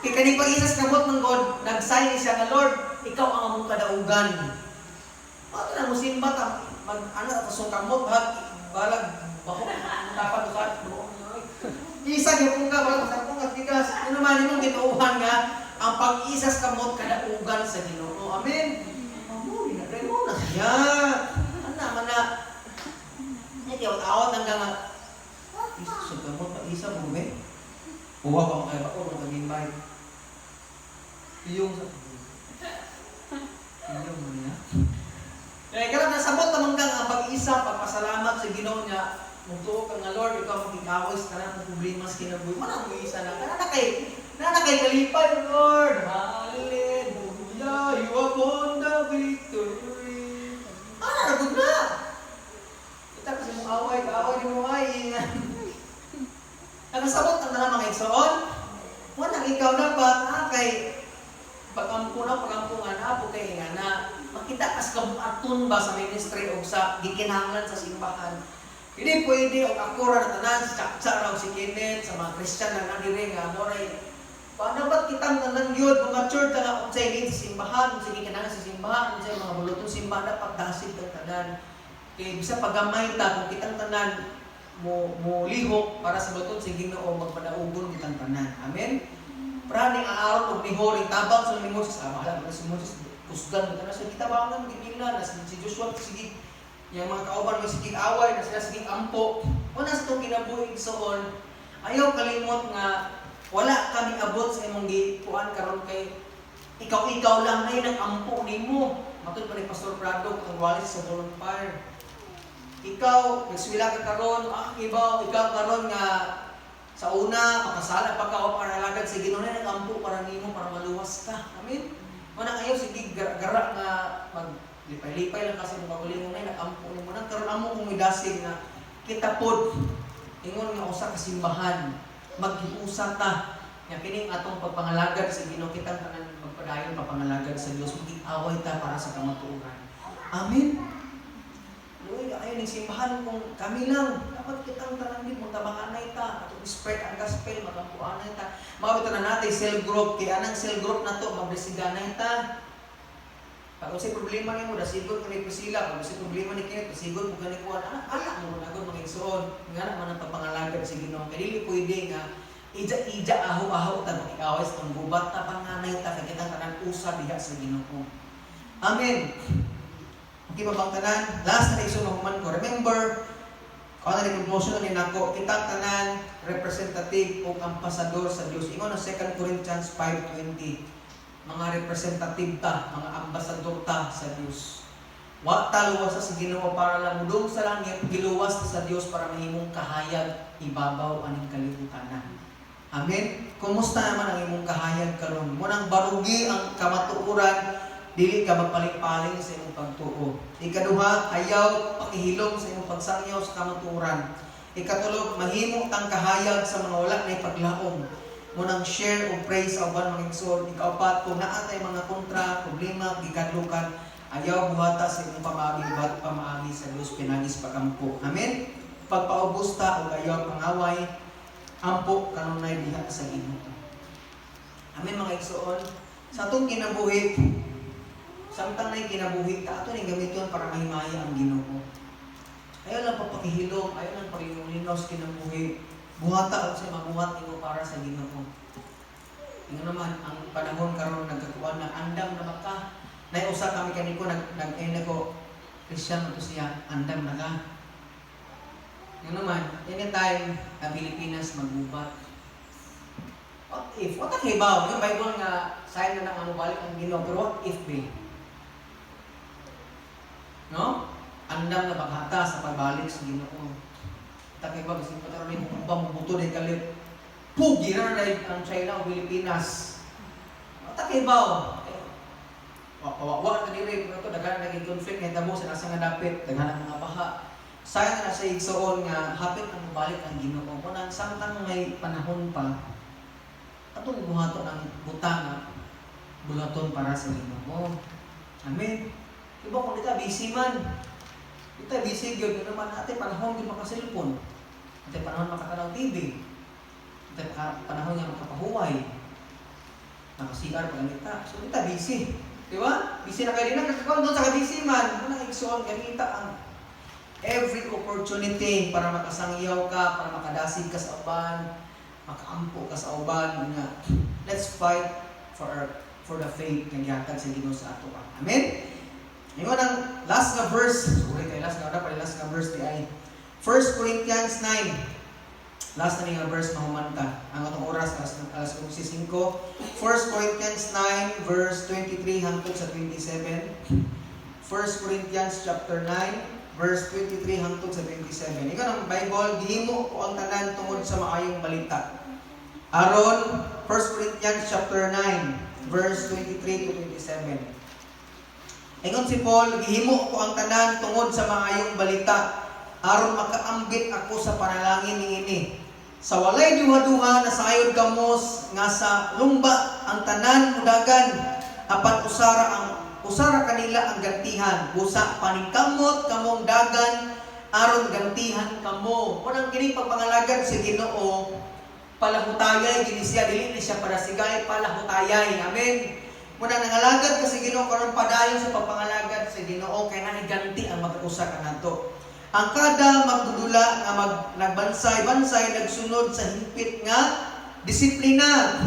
Kay kani pag-isas kamot ng God, nag-sign siya nga Lord, ikaw ang among kadaugan. Ato na mo simba ta mag-ana ta sung kamot balag bako dapat ukat mo. Isa gyud ka balag sa kung atigas. Ano man imong gituuhan nga ang pag-isas kamot kadaugan sa Ginoo. Amen. Amo ina mo na siya. Ana man na awat hanggang nga, isa ka mo, isa mo ba? Buha pa mo kayo ba? O, nag-invite. Iyong sa... Iyong mo niya. Kaya kaya nasabot naman ka ang pag-isa, pagpasalamat sa Ginoo niya, magtuo ka nga, Lord, ikaw mag-ikawis ka na ng problema sa kinabuhi. Manang mag-isa na. Nanakay kalipay, Lord. Hallelujah, you have won the victory. Nagod na. Kita kasi mong away ni mo ay. Nakasabot ang na mga igsoon. Manang ikaw dapat, kay pagampungan apo kay nga na makita kas kabuaton ba sa ministry o sa gikinahanglan sa simbahan. Hindi pwede og ako ra tanan sa raw si Kenneth sa mga Christian na nadiri nga moray paano ba't kitang tanan yun mga church nga unsay need sa simbahan unsay gikinahanglan sa simbahan unsay mga bulutong simbahan dapat dasid ang tanan kay bisa pagamay ta kung kitang tanan mo lihok para sa bulutong sa Ginoo magpadaugon kitang tanan. Amen. Prani aaraw og nihoring tabang sa limos sa amahan sa Moses kusgan kita na sa kitabangan gibingla na si Joshua sige yang mga kauban may sige away na sila sige ampo una sa itong kinabuhi igsoon ayaw kalimot nga wala kami abot sa imong gikuan karon kay ikaw lang nay nang ampo nimo matud pa ni Pastor Prado ang walis sa Dawn Fire ikaw nagswila ka karon ibaw ikaw karon nga sa una makasala pa ka o para lagad sa Ginoo na nag-ampo para nimo para maluwas ka amen mana ayaw sige gara nga mag lipay-lipay lang kasi magaling mo na nag-ampo nimo nang karon amo kung idasig na kita pod ingon nga usa ka simbahan maghiusa ta nya kining atong pagpangalagad sa Ginoo kitang tanan magpadayon papangalagad sa Dios maging-away ta para sa kamatuoran amen. Luoy ayo ning simbahan kung kami lang dapat kitang tanan din magtabanganay ta atong spread ang gospel magampuanay ta mabot na natin cell group kay anang cell group nato mabresiganay ta. Pag usay problema nimo dasigod kani Priscilla pag usay problema ni Kenneth dasigod mo kani kuan ala mo nagon mga igsoon nga man ang pagpangalagad sa Ginoo kay dili pwede nga ija aho ta mag-away sa gubat ta panganay ta kay kitang tanan usa diha sa Ginoo. Amen. Okay ba bang tanan? Last na iso mahuman ko. Remember, kung ano na conclusion ni nako, kitang tanan representative o ambasador sa Dios. Ingon ang 2 Corinthians 5:20. Mga representative ta, mga ambasador ta sa Dios. Wa ta luwas sa Ginoo para lang mudong sa langit, giluwas ta sa Dios para mahimong kahayag ibabaw aning kalibutan. Amen. Kumusta naman ang imong kahayag karon? Munang barugi ang kamatuoran dili ka magpaling-paling sa imong pagtuo. Ikaduha, ayaw pakihilom sa imong pagsangyaw sa kamatuoran. Ikatulog, mahimo tang kahayag sa mga wala na paglaom. Munang share o praise sa uban mga igsoon. Ikaapat, kung naa tay mga kontra, problema, gikadlukan, ayaw buhata sa imong pamaagi, buhat pamaagi sa Dios pinagis pagampo. Amen. Pagpaubos ta o ayaw pangaway, ampo kanunay diha sa Ginoo. Amen mga igsoon. Sa atong kinabuhi, samtang na kinabuhi ta, ato ning gamiton para mahimaya ang Ginoo. Ayaw lang papakihilom, ayaw lang pag-iulinos kinabuhi. Buhata o sa mabuhat nimo para sa Ginoo. Tingnan naman, ang panahon karon nagkatuan na andam na baka. Naiusa kami kaniko nag-end ako, Christian to siya, andam na ka. Tingnan naman, anytime na Pilipinas magubat. What if? What ang hibaw? Yung Bible nga, sign na nang balik ang Ginoo. Pero what if be? No? Andam na paghata sa pagbalik sa Ginoo. Takay ba kasi pataron ni kung buto day kalip. Pugi na ang China o Pilipinas. Takay ba? Wa na diri ito daghan naging conflict nga tabo sa nasa nga dapit, daghan ang mga baha. Sayang na sa igsoon nga hapit ang balik ang Ginoo. Kunang samtang may panahon pa, atong buhaton ang butang buhaton para sa Ginoo. Amen. Iba kung dito, busy man. Dito, busy yun. Yun naman natin, panahon yung makasilpon. Dito, panahon makakalaw TV. Dito, panahon niya makapahuway. Naka-CR pa ganita. So, dito, busy. Di ba? Busy na kayo din. Nagkakaroon doon sa busy man. Kung nang-igsoon, ganita ang every opportunity para makasangyaw ka, para makadasig ka sa uban, makaampo ka sa uban. Let's fight for the faith na gihatag sa Ginoo sa ato. Amen? Ngayon ang last na verse, last na verse di ay 1 Corinthians 9. Last na nga verse mahumanta. Ang atong oras, alas 11:05. 1 Corinthians 9, verse 23 hangtod sa 27. 1 Corinthians chapter 9, verse 23 hangtod sa 27. Ikaw ng Bible, gihimo ko ang tanan tungod sa maayong balita. Aron, 1 Corinthians chapter 9, verse 23 to 27. Ingon si Paul, gihimo ko ang tanan tungod sa maayong balita, aron makaambit ako sa panalangin niini. Sa walay duha-duha na sayod kamos nga sa lumba ang tanan mudagan, apan usara kanila ang gantihan. Busa paningkamot kamong dagan aron gantihan kamo. Munang kini pagpangalagad sa Ginoo, palahutayay gini siya, dili ni siya para sigay, palahutayay. Amen. Muna nangalagad ka sa Ginoo karon padayon sa pagpangalagad sa Ginoo kay naniganti ang mag-usa kanato. Ang kada magdudula nga nagbansay-bansay nagsunod sa hingpit nga disiplina.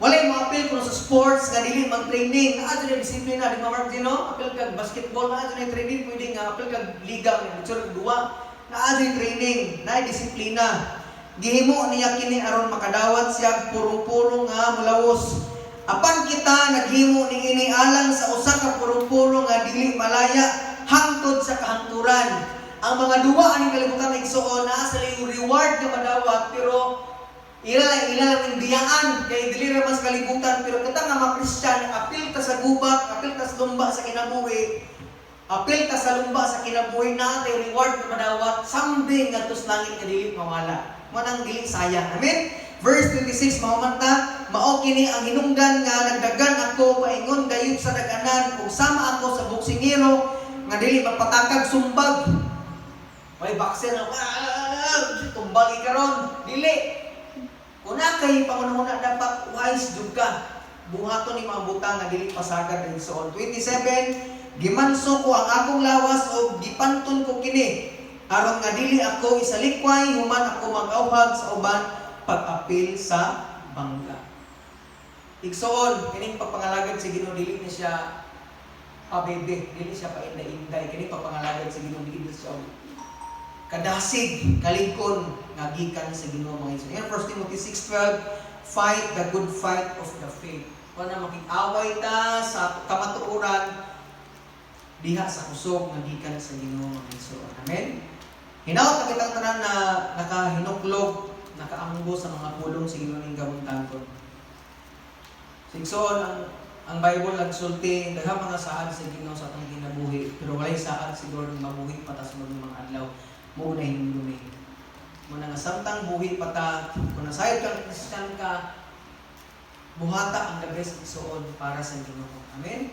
Walay mo apil kung sa sports nga dili mag-training, naa dili disiplina, di ma-mark dino, apil kag basketball, naa dili training, pwede nga apil kag liga nga dito duwa, naa dili training, naa disiplina. Gihimo niya kini aron makadawat siya purong-purong nga mulawos. Apan kita naghimo ning ini alang sa usa ka purong-purong nga dili malaya hangtod sa kahangturan. Ang mga duwa aning kalibutan igsuon naa sa reward nga madawat pero ila lang ning biyaan kay dili ra mas kalibutan pero kita nga mga Kristiyan apil ta sa gubat, apil ta sa lumba sa kinabuhi, apil ta sa lumba sa kinabuhi natin reward nga madawat someday ngadto sa langit nga dili mawala. Manang dili sayang. Amen. Verse 26 mahumanta, mao kini ang hinungdan nga nagdagan ako paingon gayud sa daganan ug sama ako sa boksingero nga dili magpatakag sumbag. May bakse na tumbag ikaron dili. Kuna kay pangunahuna dapat wise jud ka. Buhaton ni mga butang nga dili pasagad din soon. 27 gimanso ko ang akong lawas o gipanton ko kini aron nga dili ako isalikway human ako mag-awhag sa uban pag-apil sa bangga. Igsoon kining pagpangalagad sa Ginoo dili ni siya pabebe, dili siya painday-inday. Kining pagpangalagad sa Ginoo dili siya kadasig kalikon nga gikan sa Ginoo mga igsoon. In 1 Timothy 6:12, fight the good fight of the faith. Wala makig-away ta sa kamatuoran diha sa kusog nga gikan sa Ginoo mga igsoon. Amen. Hinaot na kitang tanan na nakahinuklog, nakaanggo sa mga pulong sa Ginoo ning gabuntanton. Sigsoon ang Bible nagsulti daghang mga saad sa Ginoo sa atong kinabuhi, pero walay saad siguro nga mabuhi pa ta sa mga adlaw. Mo na hinumdumi. Muna nga samtang buhi pata, kung nasayod kang Kristiyan ka, buhata ang the best igsoon para sa Ginoo. Amen?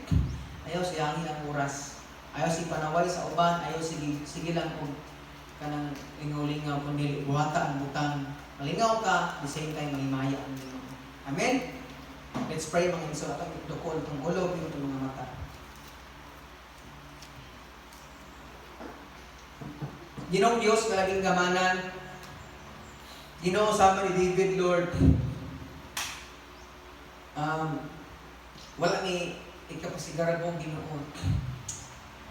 Ayaw si hangin ang oras. Ayaw si panaway sa uban, ayaw sige lang kung kanang lingaw-lingaw, kundi buhata ang butang. Malingaw ka, the same time mahimaya ang Ginoo. Amen? Let's pray mga igsoon. Atong dukol itong ulo, itong mga mata. Ginoong Diyos, kalaging gamanan, Ginoo sama ni David, Lord. Wala ni ikapasigaran mong Ginoo.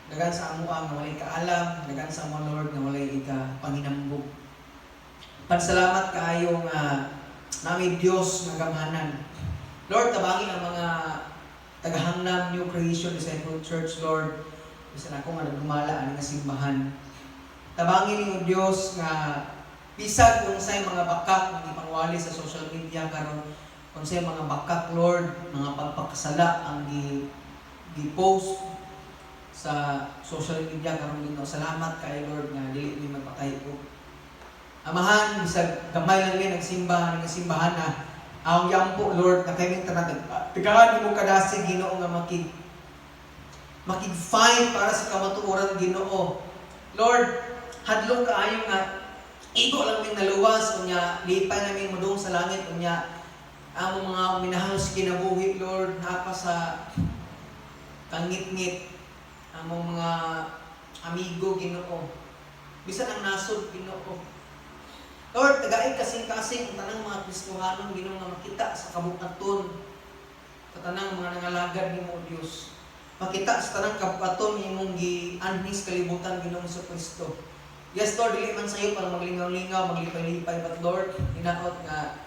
Dagan sa amo ang walay kaalam, dagan sa amo Lord na walay ika-panginambog. Pansalamat kaayo nga nami Diyos nga gamanan. Lord, tabangin ang mga tagahangnam New Creation Disciple Church, Lord. Bisan ako nga nagdumala ani nga simbahan. Tabangin niyo Diyos nga bisag kung sa'y mga bakak ng ipangwali sa social media karon kung sa'y mga bakak, Lord, mga pagpakasala ang gi-post sa social media karon Ginoo. Salamat kay Lord nga dili ni magpatay ko. Amahan, bisag gamay lang ni nagsimba ng simbahan na ang yampo, Lord, na kayong tanatag. Tigahan mo kadasig Ginoo nga makig-fight para sa kamatuoran Ginoo. Lord, hadlong kaayo nga igo lang ning naluwas unya lipay namin mudong sa langit unya ang mga minahals kinabuhi Lord napa sa kangit-ngit ang mga amigo Ginoo bisan ang nasod Ginoo Lord tagaig kasing-kasing ang tanang mga Kristohanon Ginoo nga makita sa kabukaton sa tanang mga nangalagad nimo Dios makita sa tanang kabukaton imong gianhis kalibutan Ginoong sa Kristo. Yes, Lord, dili man sa'yo para maglingaw-lingaw, maglipay-lipay, but Lord, hinaot nga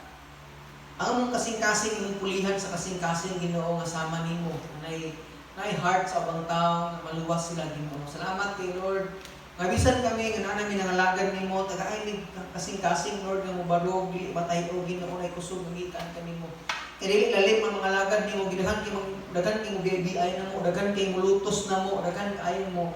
ang among kasing-kasing imong pulihan sa kasing-kasing Ginoo nga sama nimo. Nay heart sa ubang tao nga maluwas sila Ginoo. Salamat kay Lord. Ngabisan kami nga namin nangalagad nimo tagaay ni kasing-kasing Lord nga mobarog dili matay-o Ginoo nay kusog gikan kanimo. Kay dili lalim ang mga lagad nimo gidaghan kay mo BBI na mo, daghan kay mo lutos na mo, daghan kaayo mo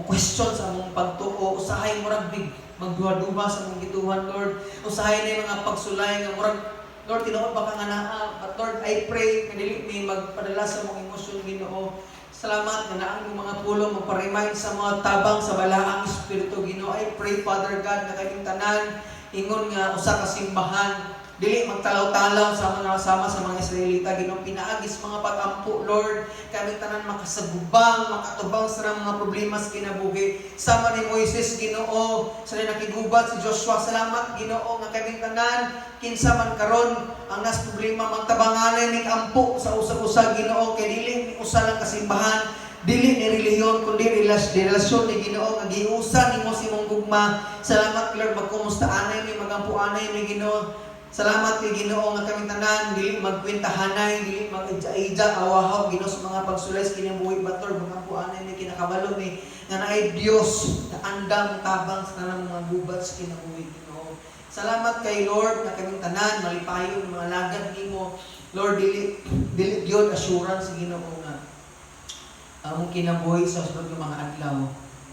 question sa among pagtuo, usahay mo ragbig magduha-duha sa among gituhan Lord. Usahay na mga pagsulay nga murag Lord tinuod ba ka nga naa, but Lord I pray nga dili mi magpadala sa among emosyon Ginoo. Salamat nga naang mga pulong magpa-remind sa mga tabang sa balaang espiritu Ginoo. I pray Father God na kaming tanan ingon nga usa ka simbahan dili magtalaw-talaw sama sa mga Israelita Ginoo, pinaagis mga pagampo Lord, kami tanan makasagubang, makatubang sa mga problema sa kinabuhi. Sama ni Moises Ginoo, sa nakigubat si Joshua. Salamat Ginoo nga kami tanan kinsa man karon ang nas problema magtabanganay ning ampo sa usa-usa Ginoo, kay dili ni usa lang kasimbahan, dili ni relihiyon kundi relasyon ni Ginoo nga giusa nimo si mong gugma. Salamat Lord, magkumusta anay ni magampuanay ni Ginoo. Salamat kay Ginoo nga kaming tanan dili magkwentahanay, dili mag-ija-ija awahaw Ginoo sa mga pagsulay sa kinabuhi, but Lord magampuanay ni kinakabalo ni nga naay Dios nga andam tabang sa tanang mga gubat sa kinabuhi Ginoo. Salamat kay Lord nga kaming tanan malipayon mga lagad nimo Lord, dili gyud assurance sa Ginoo nga among kinabuhi sa sunod nga mga adlaw.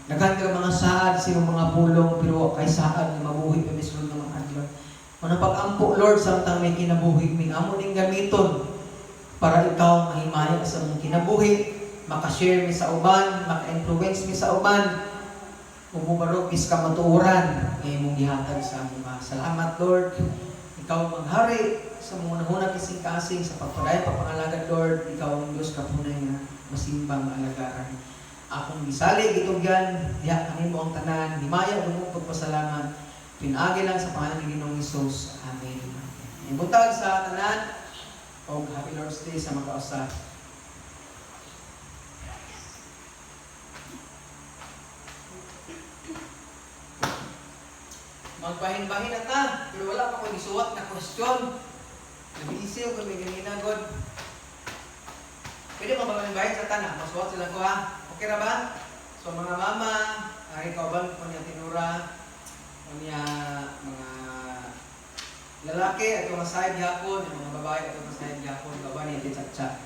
Daghan ka mga saad sa mga pulong pero kay saad nga mabuhi pa sunod nga mga adlaw. Kung pag-ampo, Lord, samtang may kinabuhi, may amo ning gamiton para ikaw mahimaya sa mong kinabuhi, makashare mi sa uban, maka-influence mi sa uban, umubarog is ka matuuran, ngay mong gihatag sa mga. Salamat, Lord. Ikaw maghari sa mga nahuna kasing-kasing sa pagpadayon, papangalagad, Lord. Ikaw ang Diyos kapunay nga masimbang alagaran. Akong gisali, gitugyan, diha kami mo ang tanan, himaya, dumong pagpasalamat. Pinagi lang sa pangalan ni Ginoong Hesus. Amen. Ibutag sa tanan o Happy Lord's Day sa magkausa. Magbahin-bahin na ta, pero wala pa ko isuwat na question. Nag-iisiw kung may ganina, God. Pwede magbahin-bahin sa tanan, masuwat sila ko ha. Okay na ba? So mga mama, ikaw ba kung niya tinura, niya mga lalaki at mga side yapon, mga babae at mga side yapon, baba niya di chat-chat.